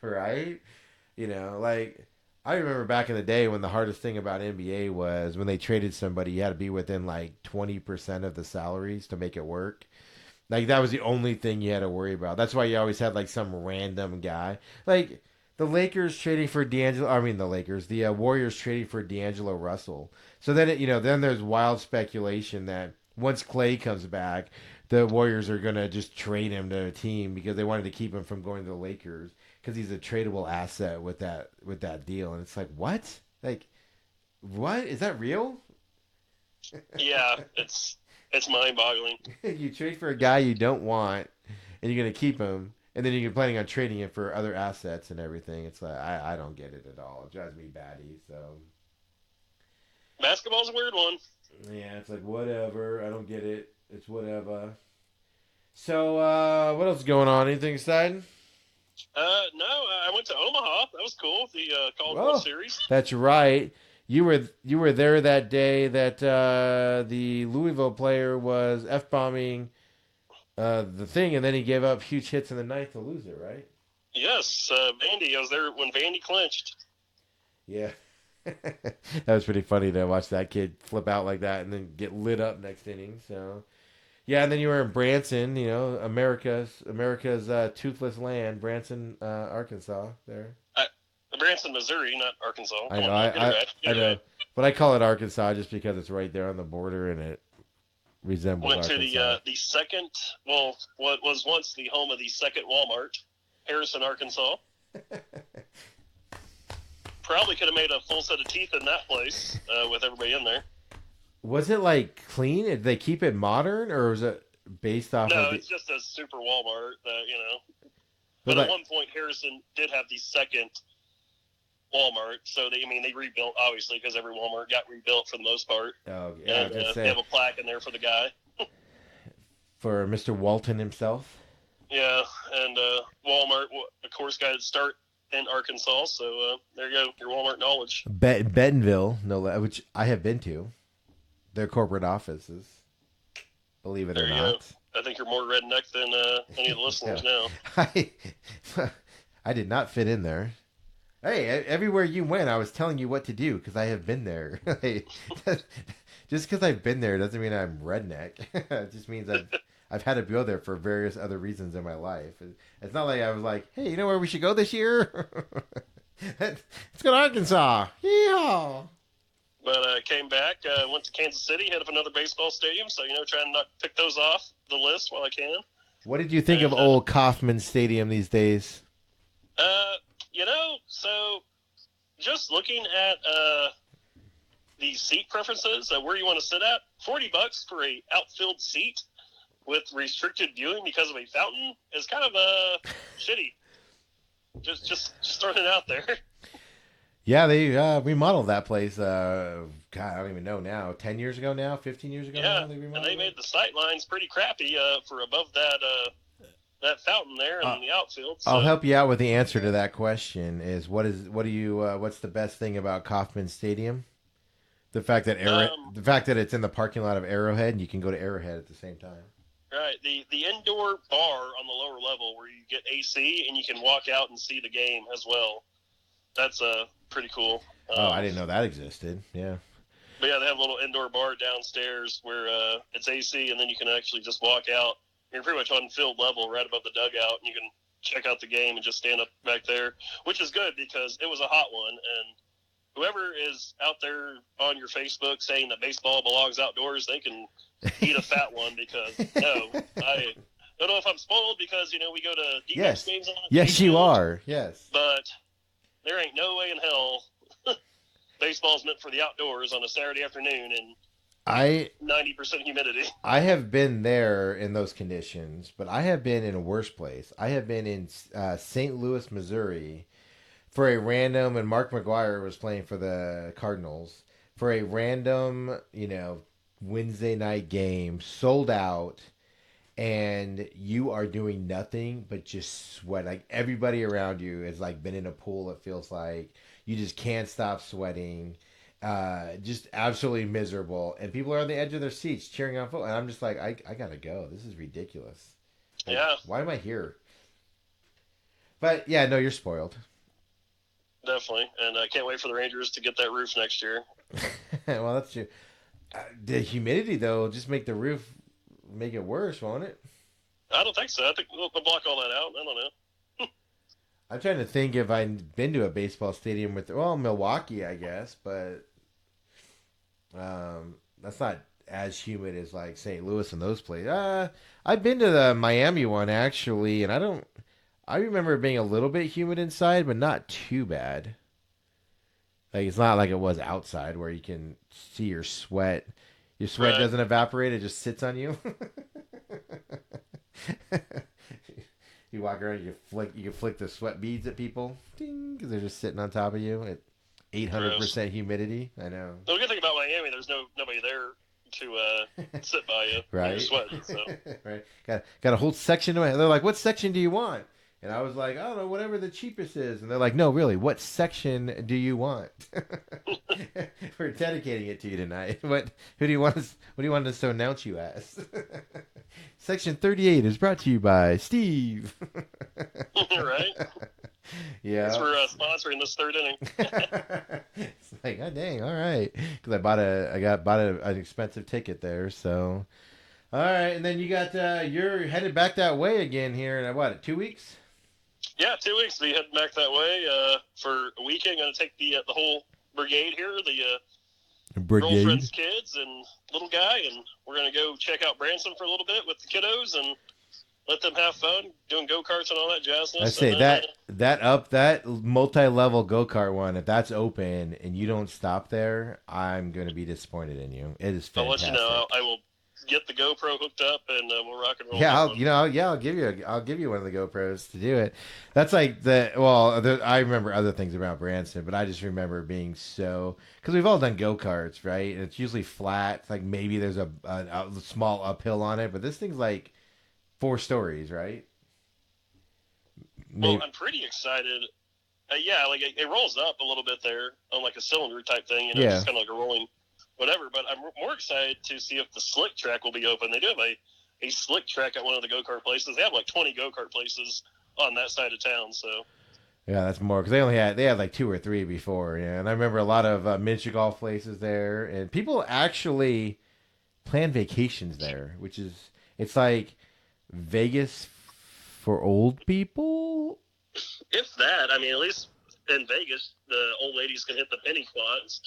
Right? I remember back in the day when the hardest thing about NBA was when they traded somebody, you had to be within like 20% of the salaries to make it work. Like that was the only thing you had to worry about. That's why you always had like some random guy. Like the Lakers trading for D'Angelo. I mean the Lakers, the Warriors trading for D'Angelo Russell. So then then there's wild speculation that once Clay comes back, the Warriors are gonna just trade him to a team because they wanted to keep him from going to the Lakers because he's a tradable asset with that deal. And it's like what? Like what is that real? Yeah, it's mind-boggling. You trade for a guy you don't want, and you're gonna keep him, and then you're planning on trading him for other assets and everything. It's like I don't get it at all. It drives me batty. So Basketball's a weird one. yeah, it's like whatever. I don't get it. It's whatever. So what else is going on? Anything exciting? No, I went to Omaha. That was cool. The College Oh, World Series. that's right. You were there that day that the Louisville player was f bombing the thing, and then he gave up huge hits in the ninth to lose it, right? Yes, Vandy. I was there when Vandy clinched. Yeah. That was pretty funny to watch that kid flip out like that and then get lit up next inning. So, yeah, and then you were in Branson, America's toothless land, Branson, Arkansas. There, Branson, Missouri, not Arkansas. I Come know, on, get it right. I Get it know, right. but I call it Arkansas just because it's right there on the border and it resembles Went to Arkansas. the second, well, what was once the home of the second Walmart, Harrison, Arkansas. Probably could have made a full set of teeth in that place with everybody in there. Was it like clean? Did they keep it modern, or was it based off No, of it's just a super Walmart, But But like, at one point, Harrison did have the second Walmart, so they rebuilt obviously because every Walmart got rebuilt for the most part, oh, yeah, I and was gonna they have say a plaque in there for the guy. for Mr. Walton himself. Yeah, and Walmart, of course, got its start in Arkansas, so there you go, your Walmart knowledge. Bentonville, no, which I have been to. Their corporate offices, believe it There or you not. go. I think you're more redneck than any of the listeners now. I, I did not fit in there. Hey, everywhere you went, I was telling you what to do because I have been there. Just because I've been there doesn't mean I'm redneck. It just means I've had to go there for various other reasons in my life. It's not like I was like, hey, you know where we should go this year? Let's go to Arkansas. Yeehaw! But came back, went to Kansas City, hit up another baseball stadium, so, trying to not pick those off the list while I can. What did you think of old Kauffman Stadium these days? So just looking at the seat preferences, where you want to sit at, $40 for a outfield seat with restricted viewing because of a fountain is kind of shitty. Just throwing it out there. Yeah, they remodeled that place. God, I don't even know now. 10 years ago now? 15 years ago Yeah, now? They and remodeled they made the sight lines pretty crappy for above that fountain there in the outfield. So. I'll help you out with the answer to that question. What's the best thing about Kauffman Stadium? The fact that it's in the parking lot of Arrowhead and you can go to Arrowhead at the same time. Right, the indoor bar on the lower level where you get AC and you can walk out and see the game as well. That's pretty cool. I didn't know that existed. Yeah. But yeah, they have a little indoor bar downstairs where it's AC, and then you can actually just walk out. You're pretty much on field level right above the dugout, and you can check out the game and just stand up back there, which is good because it was a hot one. And whoever is out there on your Facebook saying that baseball belongs outdoors, they can eat a fat one because, no, I don't know if I'm spoiled because, we go to defense games on Yes, you are. Yes. But there ain't no way in hell baseball's meant for the outdoors on a Saturday afternoon and 90% humidity. I have been there in those conditions, but I have been in a worse place. I have been in St. Louis, Missouri for a random, and Mark McGwire was playing for the Cardinals, for a random, Wednesday night game, sold out, and you are doing nothing but just sweat. Like everybody around you has like been in a pool. It feels like you just can't stop sweating. Just absolutely miserable, and people are on the edge of their seats cheering on football. And I'm just like, I gotta go. This is ridiculous. Like, yeah. Why am I here? But yeah, no, you're spoiled. definitely. And I can't wait for the Rangers to get that roof next year. Well, that's true. The humidity though just make the roof make it worse, won't it? I don't think so. I think we'll block all that out. I don't know. I'm trying to think if I've been to a baseball stadium with Milwaukee, I guess, but that's not as humid as like St. Louis and those places. I've been to the Miami one actually, and I remember it being a little bit humid inside, but not too bad. Like it's not like it was outside where you can see your sweat. Your sweat Right. doesn't evaporate; it just sits on you. You walk around, you can flick the sweat beads at people, ding, because they're just sitting on top of you at 800% humidity. I know. The good thing about Miami, there's nobody there to sit by you when Right. you're sweating. So Right. Got a whole section. They're like, "What section do you want?" And I was like, "I don't know, whatever the cheapest is." And they're like, "No, really, what section do you want?" We're dedicating it to you tonight. What do you want us to announce you as? Section 38 is brought to you by Steve. right. Yeah. Thanks for sponsoring this third inning. It's like, oh dang, all right, because I bought an expensive ticket there. So, all right, and then you got you're headed back that way again here in what 2 weeks? Yeah, 2 weeks. We head back that way for a weekend. Going to take the whole brigade here, the girlfriend's kids and little guy, and we're going to go check out Branson for a little bit with the kiddos and let them have fun doing go-karts and all that jazz. I say that multi-level go-kart one, if that's open and you don't stop there, I'm going to be disappointed in you. It is fantastic. I'll let you know. I will get the GoPro hooked up and we'll rock and roll. Yeah, I'll give you one of the GoPros to do it. That's like I remember other things about Branson, but I just remember being so, because we've all done go-karts, right? And it's usually flat. It's like maybe there's a small uphill on it, but this thing's like 4 stories, right? Well, I'm pretty excited. Yeah, like it rolls up a little bit there on like a cylinder type thing, Yeah. just kind of like a rolling whatever. But I'm more excited to see if the slick track will be open. They do have a slick track at one of the go-kart places. They have like 20 go-kart places on that side of town. So yeah, that's more because they had like 2 or 3 before. Yeah, and I remember a lot of miniature golf places there, and people actually plan vacations there, which is it's like Vegas for old people. if that, I mean, at least in Vegas, the old ladies can hit the penny quads.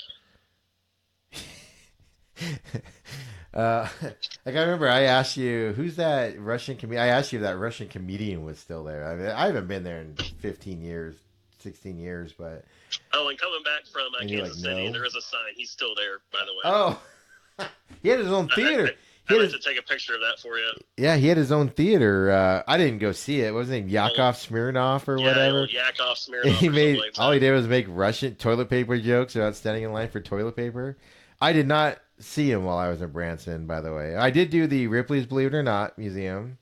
Like I remember I asked you who's that Russian comedian. I asked you if that Russian comedian was still there. I mean, I haven't been there in 15 years, 16 years, but Oh, and coming back from Kansas City, no. there is a sign. He's still there, by the way. Oh, he had his own theater. I meant to take a picture of that for you. Yeah, he had his own theater. I didn't go see it. What was his name? Yakov Smirnoff or whatever. Yakov Smirnoff. He made like all he did was make Russian toilet paper jokes about standing in line for toilet paper. I did not see him while I was in Branson, by the way. I did do the Ripley's Believe It or Not museum.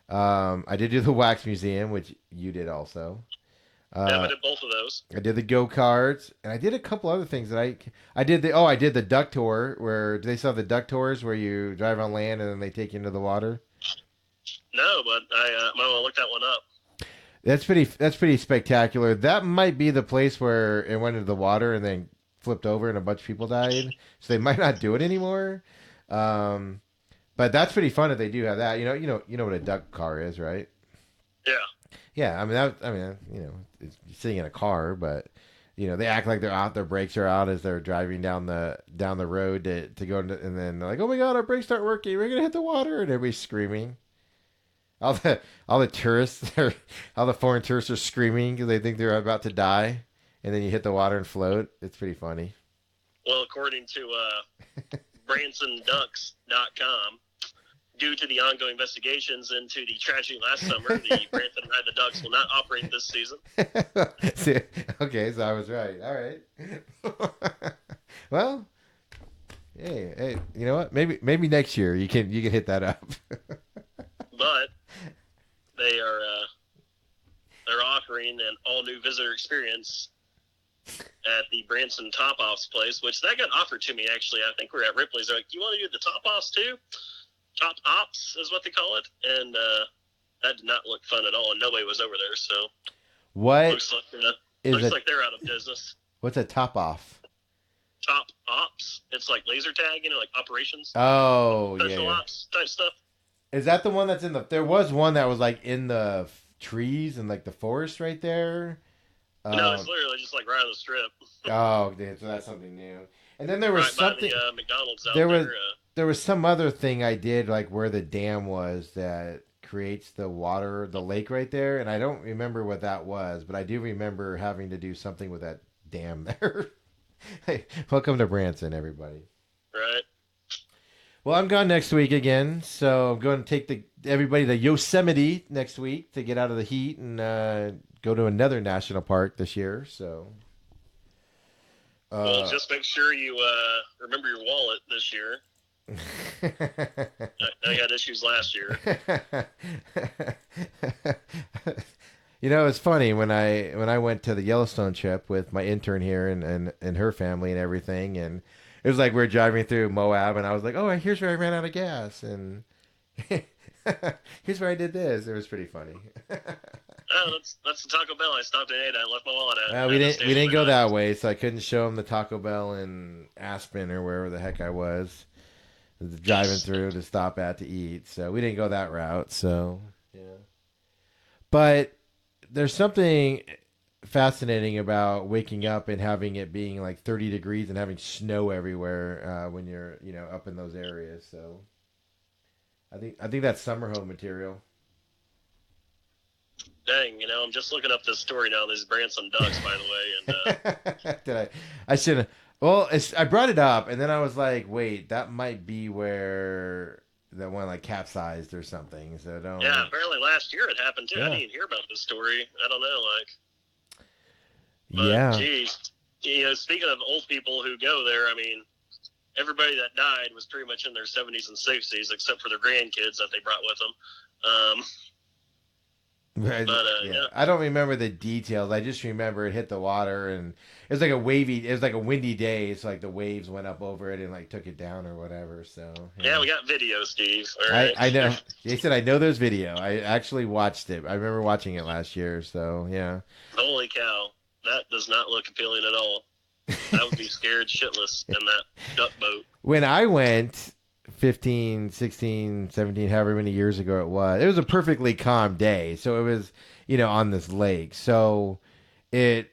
I did do the Wax Museum, which you did also. Yeah, I did both of those. I did the go-karts, and I did a couple other things that I did the duck tour, where do they still have the duck tours where you drive on land and then they take you into the water? No, but I might want to look that one up. That's pretty spectacular. That might be the place where it went into the water and then flipped over and a bunch of people died. So they might not do it anymore. But that's pretty fun if they do have that. You know what a duck car is, right? Yeah. Yeah, I mean, it's sitting in a car, but they act like they're out. Their brakes are out as they're driving down the road to go, and then they're like, "Oh my god, our brakes aren't working. We're gonna hit the water!" And everybody's screaming. All the tourists, all the foreign tourists are screaming because they think they're about to die, and then you hit the water and float. It's pretty funny. Well, according to BransonDucks.com, due to the ongoing investigations into the tragedy last summer, the Branson Ride the Ducks will not operate this season. See, okay, so I was right. All right. Well, hey, you know what? Maybe next year you can hit that up. But they're offering an all-new visitor experience at the Branson Top Offs place, which that got offered to me, actually. I think we're at Ripley's. They're like, you want to do the Top Offs too? Top Ops is what they call it. And that did not look fun at all, and nobody was over there. So What looks like is Looks it like they're out of business. what's a top off? Top Ops. It's like laser tag, like operations, Oh special yeah. ops type stuff. Is that the one that's in the? There was one that was like in the trees and like the forest right there. No, it's Um, literally just like right on the strip, oh, okay, so that's something new. And then there was right by something. the McDonald's out There was there. there was some other thing I did like where the dam was that creates the water, the lake right there, and I don't remember what that was, but I do remember having to do something with that dam there. Hey, welcome to Branson, everybody. Right. Well, I'm gone next week again, so I'm going to take everybody to Yosemite next week to get out of the heat and go to another national park this year. So, Well, just make sure you remember your wallet this year. I had issues last year. It's funny when I went to the Yellowstone trip with my intern here and her family and everything, and it was like we were driving through Moab, and I was like, oh, here's where I ran out of gas, and here's where I did this. It was pretty funny. Oh, that's the Taco Bell I stopped at. I left my wallet at. We didn't go that way, so I couldn't show him the Taco Bell in Aspen or wherever the heck I was driving through to stop at to eat. So we didn't go that route. So yeah, but there's something fascinating about waking up and having it being like 30 degrees and having snow everywhere when you're up in those areas. So I think that's summer home material. Dang, I'm just looking up this story now. These Branson ducks, by the way, and Did I should have. Well, I brought it up, and then I was like, "Wait, that might be where that one like capsized or something." So don't. Yeah, apparently last year it happened too. Yeah. I didn't hear about this story. I don't know, But, yeah. Geez, speaking of old people who go there, I mean, everybody that died was pretty much in their 70s and 60s, except for their grandkids that they brought with them. But, yeah. I don't remember the details. I just remember it hit the water, and it was like a windy day. It's like the waves went up over it and like took it down or whatever. So yeah, we got video, Steve. All right. I know. Jason, I know there's video. I actually watched it. I remember watching it last year. So yeah. Holy cow, that does not look appealing at all. I would be scared shitless in that duck boat. When I went 15, 16, 17, however many years ago it was a perfectly calm day. So it was, on this lake. So it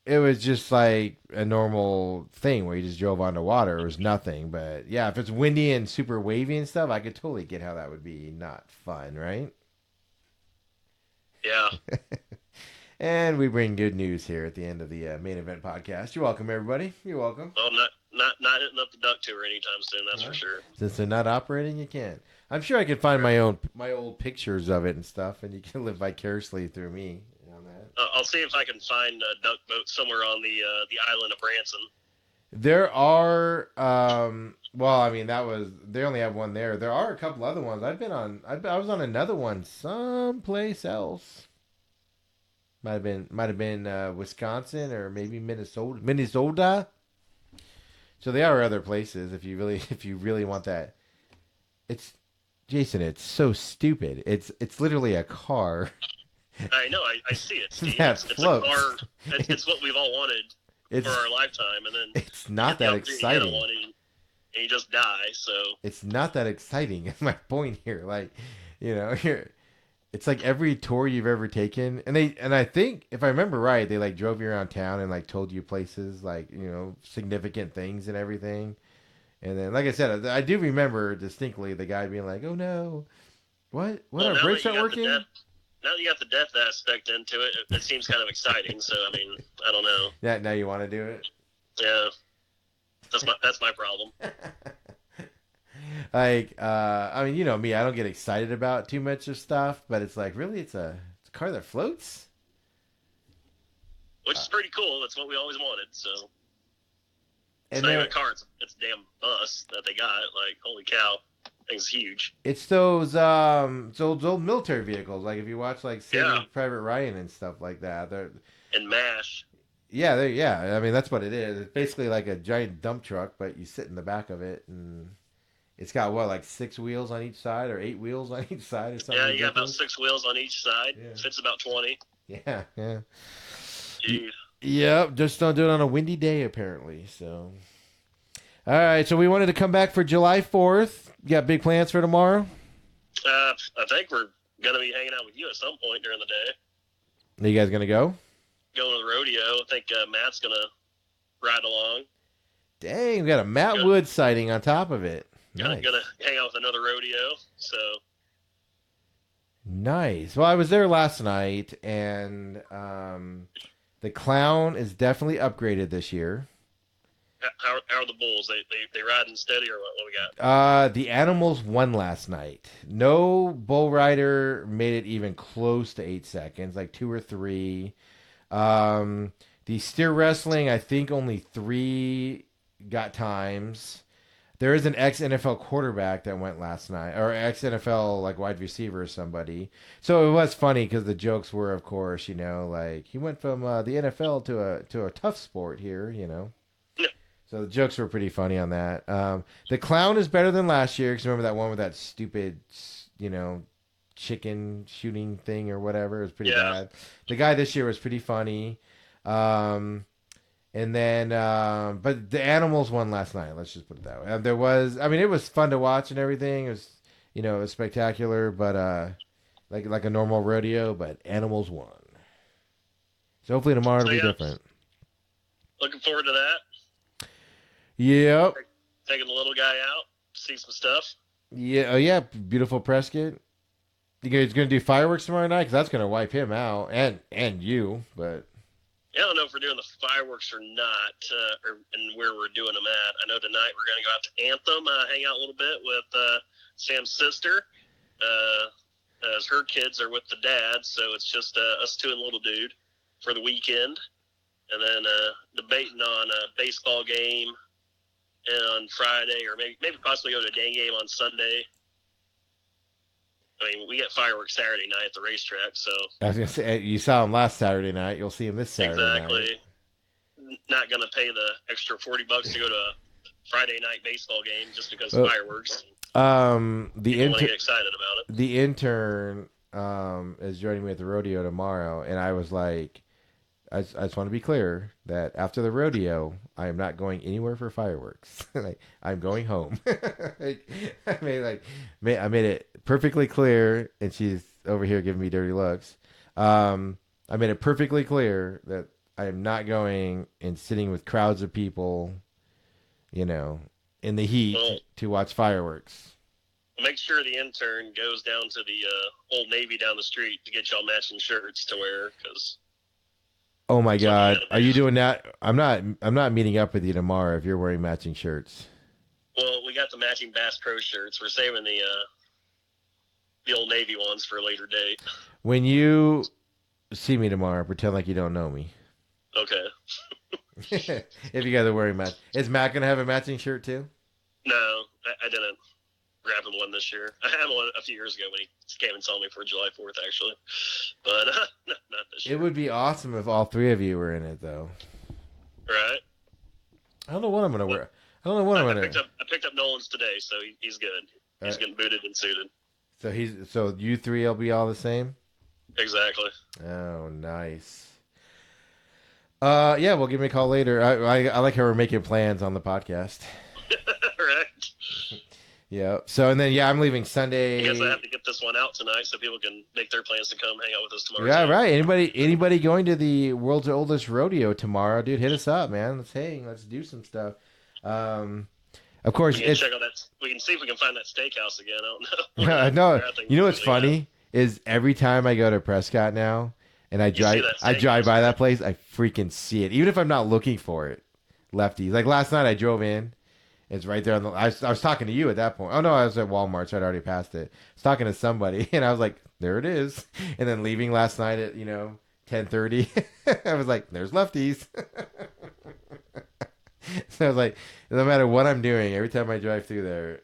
was just like a normal thing where you just drove onto water. It was nothing. But yeah, if it's windy and super wavy and stuff, I could totally get how that would be not fun, right? Yeah. And we bring good news here at the end of the main event podcast. You're welcome, everybody. You're welcome. Well, not hitting up the duck tour anytime soon. That's for sure. Since they're not operating, you can't. I'm sure I could find my old pictures of it and stuff, and you can live vicariously through me on that. I'll see if I can find a duck boat somewhere on the island of Branson. There are. Well, I mean, they only have one there. There are a couple other ones. I was on another one someplace else. Might have been Wisconsin or maybe Minnesota. So there are other places if you really want that. It's Jason. It's so stupid. It's literally a car. I know. I see it. Steve. That It's floats. a car. It's what we've all wanted for our lifetime, and then it's not that exciting. And you just die. So it's not that exciting. Is my point here. Like, it's like every tour you've ever taken, and I think if I remember right, they like drove you around town and like told you places like significant things and everything. And then, like I said, I do remember distinctly the guy being like, "Oh no, what? Our brakes aren't working." Now that you got the death aspect into it, it seems kind of exciting. So I mean, I don't know. Yeah, now you want to do it? Yeah, that's my problem. Like, I mean, me, I don't get excited about too much of stuff, but it's like, really, it's a car that floats? Which is pretty cool. That's what we always wanted, so. It's And not even then, a car, it's a damn bus that they got. Like, holy cow. Thing's huge. it's those old military vehicles. Like, if you watch, like, Saving Private Ryan and stuff like that. And MASH. Yeah, I mean, that's what it is. It's basically like a giant dump truck, but you sit in the back of it, and it's got, like 6 wheels on each side or 8 wheels on each side or something? Yeah, you got about 6 wheels on each side. Yeah. Fits about 20. Yeah. Yeah, Jeez. Yep, just don't do it on a windy day apparently. So, all right. So we wanted to come back for July 4th. You got big plans for tomorrow? I think we're gonna be hanging out with you at some point during the day. Are you guys gonna go? Going to the rodeo. I think Matt's gonna ride along. Dang, we got a Matt Wood sighting on top of it. Nice. Gonna hang out with another rodeo. So nice. Well, I was there last night, and the clown is definitely upgraded this year. how are the bulls? They riding steady or what we got? The animals won last night. No bull rider made it even close to 8 seconds, like 2 or 3. The steer wrestling, I think only 3 got times. There is an ex-NFL quarterback that went last night, or ex-NFL like wide receiver or somebody. So it was funny because the jokes were, of course, like he went from the NFL to a tough sport here, Yeah. So the jokes were pretty funny on that. The clown is better than last year because remember that one with that stupid, chicken shooting thing or whatever. It was pretty bad. The guy this year was pretty funny. And then, but the animals won last night. Let's just put it that way. It was fun to watch and everything. It was, it was spectacular, but like a normal rodeo. But animals won. So hopefully tomorrow will be different. Looking forward to that. Yep. Taking the little guy out, see some stuff. Yeah. Oh yeah. Beautiful Prescott. You guys gonna do fireworks tomorrow night? Because that's gonna wipe him out and you. But I don't know if we're doing the fireworks or not, and where we're doing them at. I know tonight we're going to go out to Anthem, hang out a little bit with Sam's sister, as her kids are with the dad, so it's just us two and little dude for the weekend. And then debating on a baseball game on Friday, or maybe possibly go to a day game on Sunday. I mean, we get fireworks Saturday night at the racetrack, so. I was gonna say you saw him last Saturday night. You'll see him this Saturday exactly. night. Not going to pay the extra $40 to go to a Friday night baseball game just because of fireworks. The intern get excited about it. The intern is joining me at the rodeo tomorrow, and I was like, I just want to be clear that after the rodeo, I am not going anywhere for fireworks. I'm going home. I made it perfectly clear, and she's over here giving me dirty looks. I made it perfectly clear that I am not going and sitting with crowds of people, in the heat to watch fireworks. Make sure the intern goes down to the Old Navy down the street to get y'all matching shirts to wear, because. Oh my God! Are you doing that? I'm not meeting up with you tomorrow if you're wearing matching shirts. Well, we got the matching Bass Pro shirts. We're saving the Old Navy ones for a later date. When you see me tomorrow, pretend like you don't know me. Okay. If you guys are wearing match, is Matt gonna have a matching shirt too? No, I didn't grab him one this year. I had one a few years ago when he came and saw me for July 4th, actually. But not this year. It would be awesome if all 3 of you were in it, though. Right. I don't know what I'm gonna wear. I don't know what I'm gonna. I picked up Nolan's today, so he's good. He's getting booted and suited. So you 3 will be all the same. Exactly. Oh, nice. Yeah, well, give me a call later. I like how we're making plans on the podcast. Right. Yeah. So and then I'm leaving Sunday. I guess I have to get this one out tonight so people can make their plans to come hang out with us tomorrow. Yeah, right. Anybody going to the world's oldest rodeo tomorrow, dude? Hit us up, man. Let's hang. Let's do some stuff. Of course, we can check out that. We can see if we can find that steakhouse again. I don't No. know. You know what's funny is every time I go to Prescott now and I drive by that place, I freaking see it, even if I'm not looking for it. Lefties. Like last night, I drove in. It's right there on the. I was talking to you at that point. Oh no, I was at Walmart, so I'd already passed it. I was talking to somebody, and I was like, "There it is." And then leaving last night at 10:30, I was like, "There's Lefties." So I was like, no matter what I'm doing, every time I drive through there,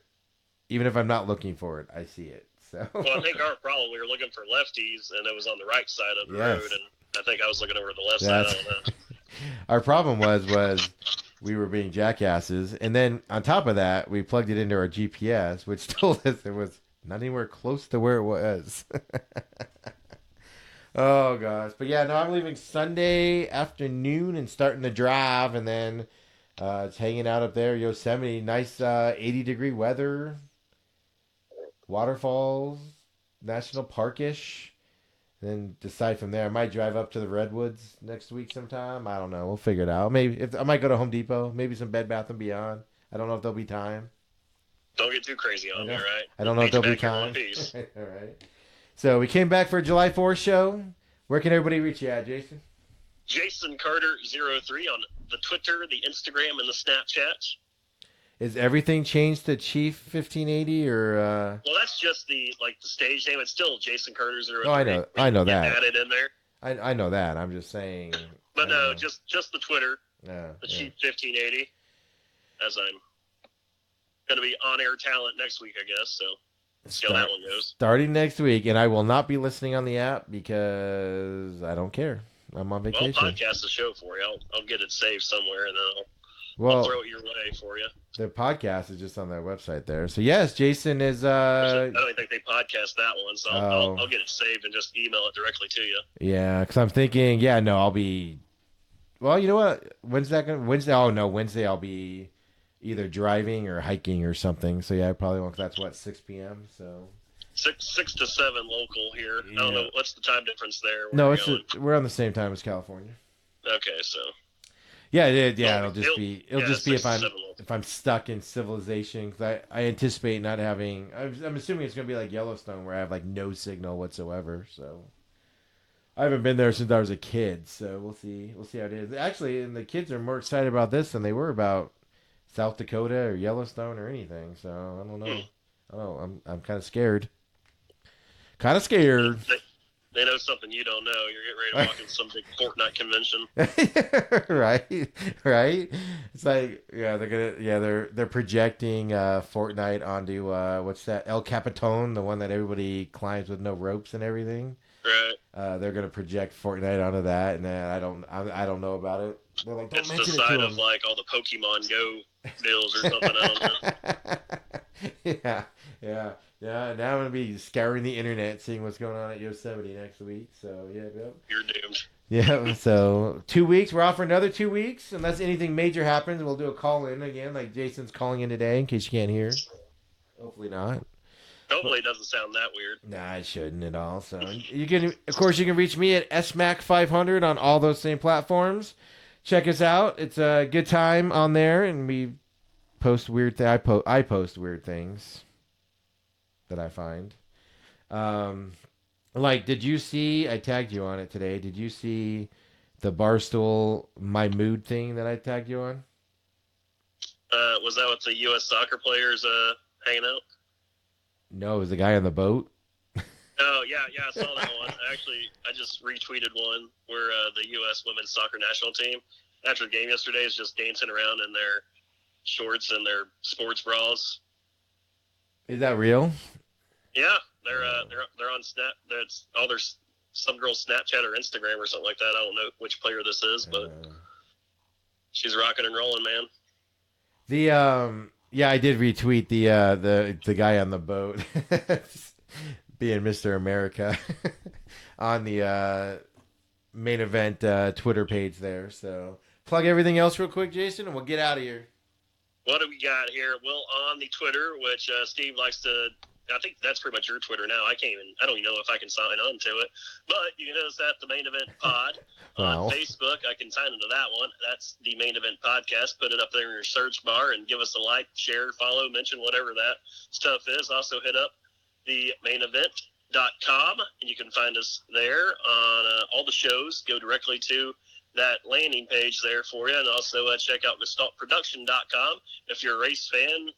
even if I'm not looking for it, I see it. So. Well, I think our problem, we were looking for Lefties, and it was on the right side of the road, and I think I was looking over the left side. I don't know. Our problem was we were being jackasses, and then on top of that, we plugged it into our GPS, which told us it was not anywhere close to where it was. Oh gosh, but yeah, no, I'm leaving Sunday afternoon and starting the drive, and then it's hanging out up there, Yosemite. Nice 80-degree weather, waterfalls, national parkish. Then decide from there. I might drive up to the Redwoods next week sometime. I don't know. We'll figure it out. Maybe if I might go to Home Depot. Maybe some Bed Bath and Beyond. I don't know if there'll be time. Don't get too crazy I on know. there, right? I don't know if there'll be Back here in one time. piece. All right. So we came back for a July 4th show. Where can everybody reach you at, Jason? Jason Carter 03 on the Twitter, the Instagram, and the Snapchat. Is everything changed to Chief 1580 or? Well, that's just the stage name. It's still Jason Carter 03. Oh, I know that. Added in there. I know that. I'm just saying. But no, just the Twitter, Yeah. the Chief 1580. As I'm going to be on-air talent next week, I guess. So see how that one goes. Starting next week, and I will not be listening on the app because I don't care. I'm on vacation. Well, I'll podcast the show for you. I'll get it saved somewhere, and then I'll throw it your way for you. The podcast is just on their website there. So yes, Jason is. I don't think they podcast that one, so I'll get it saved and just email it directly to you. Yeah, because I'm thinking, yeah, no, I'll be. Well, you know what? When's that going? Wednesday? Oh no, Wednesday I'll be either driving or hiking or something. So yeah, I probably won't. That's what 6 p.m. So 6 to 7 local here. Yeah. I don't know what's the time difference there. No, we're on the same time as California. Okay, so. Yeah, it'll just be if I'm stuck in civilization, because I anticipate not having. I'm assuming it's gonna be like Yellowstone where I have like no signal whatsoever. So I haven't been there since I was a kid. So we'll see how it is. Actually, and the kids are more excited about this than they were about South Dakota or Yellowstone or anything. So I don't know. I'm kind of scared. They know something you don't know. You're getting ready to walk into some big Fortnite convention. right. It's like they're projecting Fortnite onto what's that, El Capitan, the one that everybody climbs with no ropes and everything. Right. They're gonna project Fortnite onto that, and I don't know about it. They're like, don't mention it's the it side to of them. like all the Pokemon Go deals or something. I don't know. Yeah. Now I'm gonna be scouring the internet, seeing what's going on at Yosemite next week. So yeah. You're doomed. Yeah. So 2 weeks. We're off for another 2 weeks, unless anything major happens. We'll do a call in again, like Jason's calling in today, in case you can't hear. Hopefully not. Hopefully it doesn't sound that weird. Nah, it shouldn't at all. So you can reach me at SMAC500 on all those same platforms. Check us out. It's a good time on there, and we post weird things. I post weird things that I find. Did you see? I tagged you on it today. Did you see the Barstool My Mood thing that I tagged you on? Was that with the U.S. soccer players hanging out? No, it was the guy on the boat. Oh, yeah, I saw that one. I just retweeted one where the U.S. women's soccer national team, after the game yesterday, is just dancing around in their shorts and their sports bras. Is that real? Yeah, they're on Snap. That's some girl's Snapchat or Instagram or something like that. I don't know which player this is, but she's rocking and rolling, man. I did retweet the guy on the boat being Mr. America on the main event Twitter page there. So plug everything else real quick, Jason, and we'll get out of here. What do we got here? Well, on the Twitter, which Steve likes to. I think that's pretty much your Twitter now. I don't even know if I can sign on to it. But you can hit us at the Main Event Pod. Wow. On Facebook, I can sign into that one. That's the Main Event Podcast. Put it up there in your search bar and give us a like, share, follow, mention, whatever that stuff is. Also hit up the mainevent.com, and you can find us there on all the shows. Go directly to that landing page there for you. And also check out gestaltproduction.com if you're a race fan.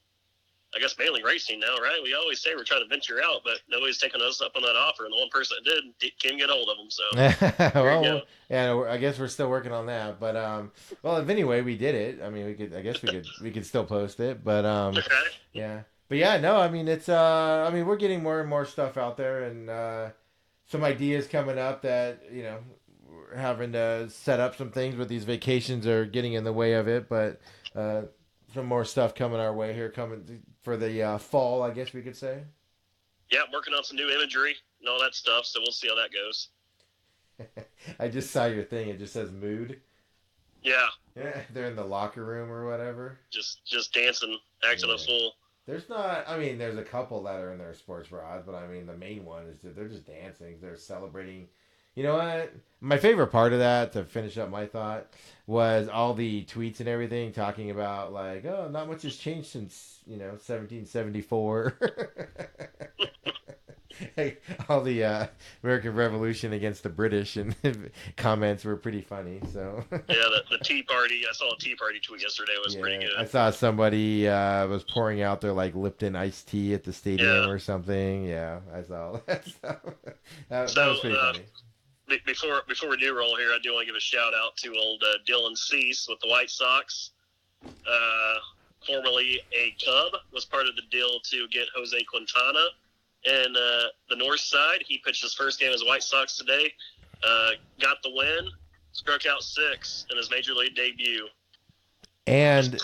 I guess mainly racing now, right? We always say we're trying to venture out, but nobody's taking us up on that offer. And the one person that did can't get hold of them. So, well, yeah, I guess we're still working on that. But if anyway we did it, I mean, we could still post it. But yeah, but yeah, no, I mean it's we're getting more and more stuff out there, and some ideas coming up that we're having to set up some things, but these vacations are getting in the way of it. But some more stuff coming our way here, coming for the fall, I guess we could say. Yeah, I'm working on some new imagery and all that stuff, so we'll see how that goes. I just saw your thing. It just says mood. Yeah, Yeah, they're in the locker room or whatever. just dancing, acting Yeah. a fool. There's not. I mean, there's a couple that are in their sports bras, but I mean, the main one is that they're just dancing. They're celebrating. You know what? My favorite part of that, to finish up my thought, was all the tweets and everything talking about like, oh, not much has changed since 1774. Hey, all the American Revolution against the British and comments were pretty funny. So Yeah, the Tea Party. I saw a Tea Party tweet yesterday. It was pretty yeah, good. I saw somebody was pouring out their like Lipton iced tea at the stadium Yeah. or something. Yeah, I saw that. That So, was pretty funny. Before we do roll here, I do want to give a shout out to old Dylan Cease with the White Sox. Formerly a Cub, was part of the deal to get Jose Quintana. And the North Side, he pitched his first game as White Sox today. Got the win, struck out 6 in his major league debut. And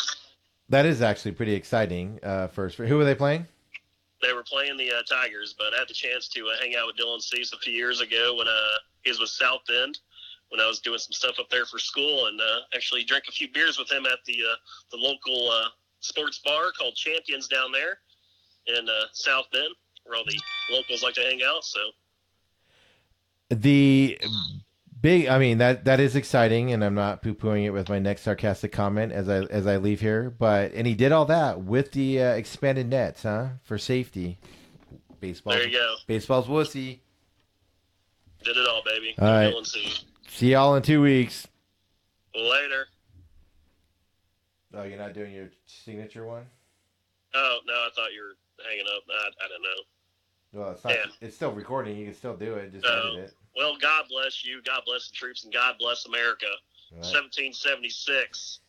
that is actually pretty exciting. Who were they playing? They were playing the Tigers, but I had the chance to hang out with Dylan Cease a few years ago when he was with South Bend, when I was doing some stuff up there for school, and actually drank a few beers with him at the local sports bar called Champions down there in South Bend, where all the locals like to hang out. So The big, I mean that is exciting, and I'm not poo-pooing it with my next sarcastic comment as I leave here. And he did all that with the expanded nets, huh? For safety. there you go. Baseball's wussy. Did it all, baby. All right. Dylan Cease. See y'all in 2 weeks. Later. Oh, you're not doing your signature one? Oh, no, I thought you were hanging up. I don't know. Well, it's not. Yeah. It's still recording. You can still do it. Just Oh. edit it. Well, God bless you. God bless the troops, and God bless America. All right. 1776.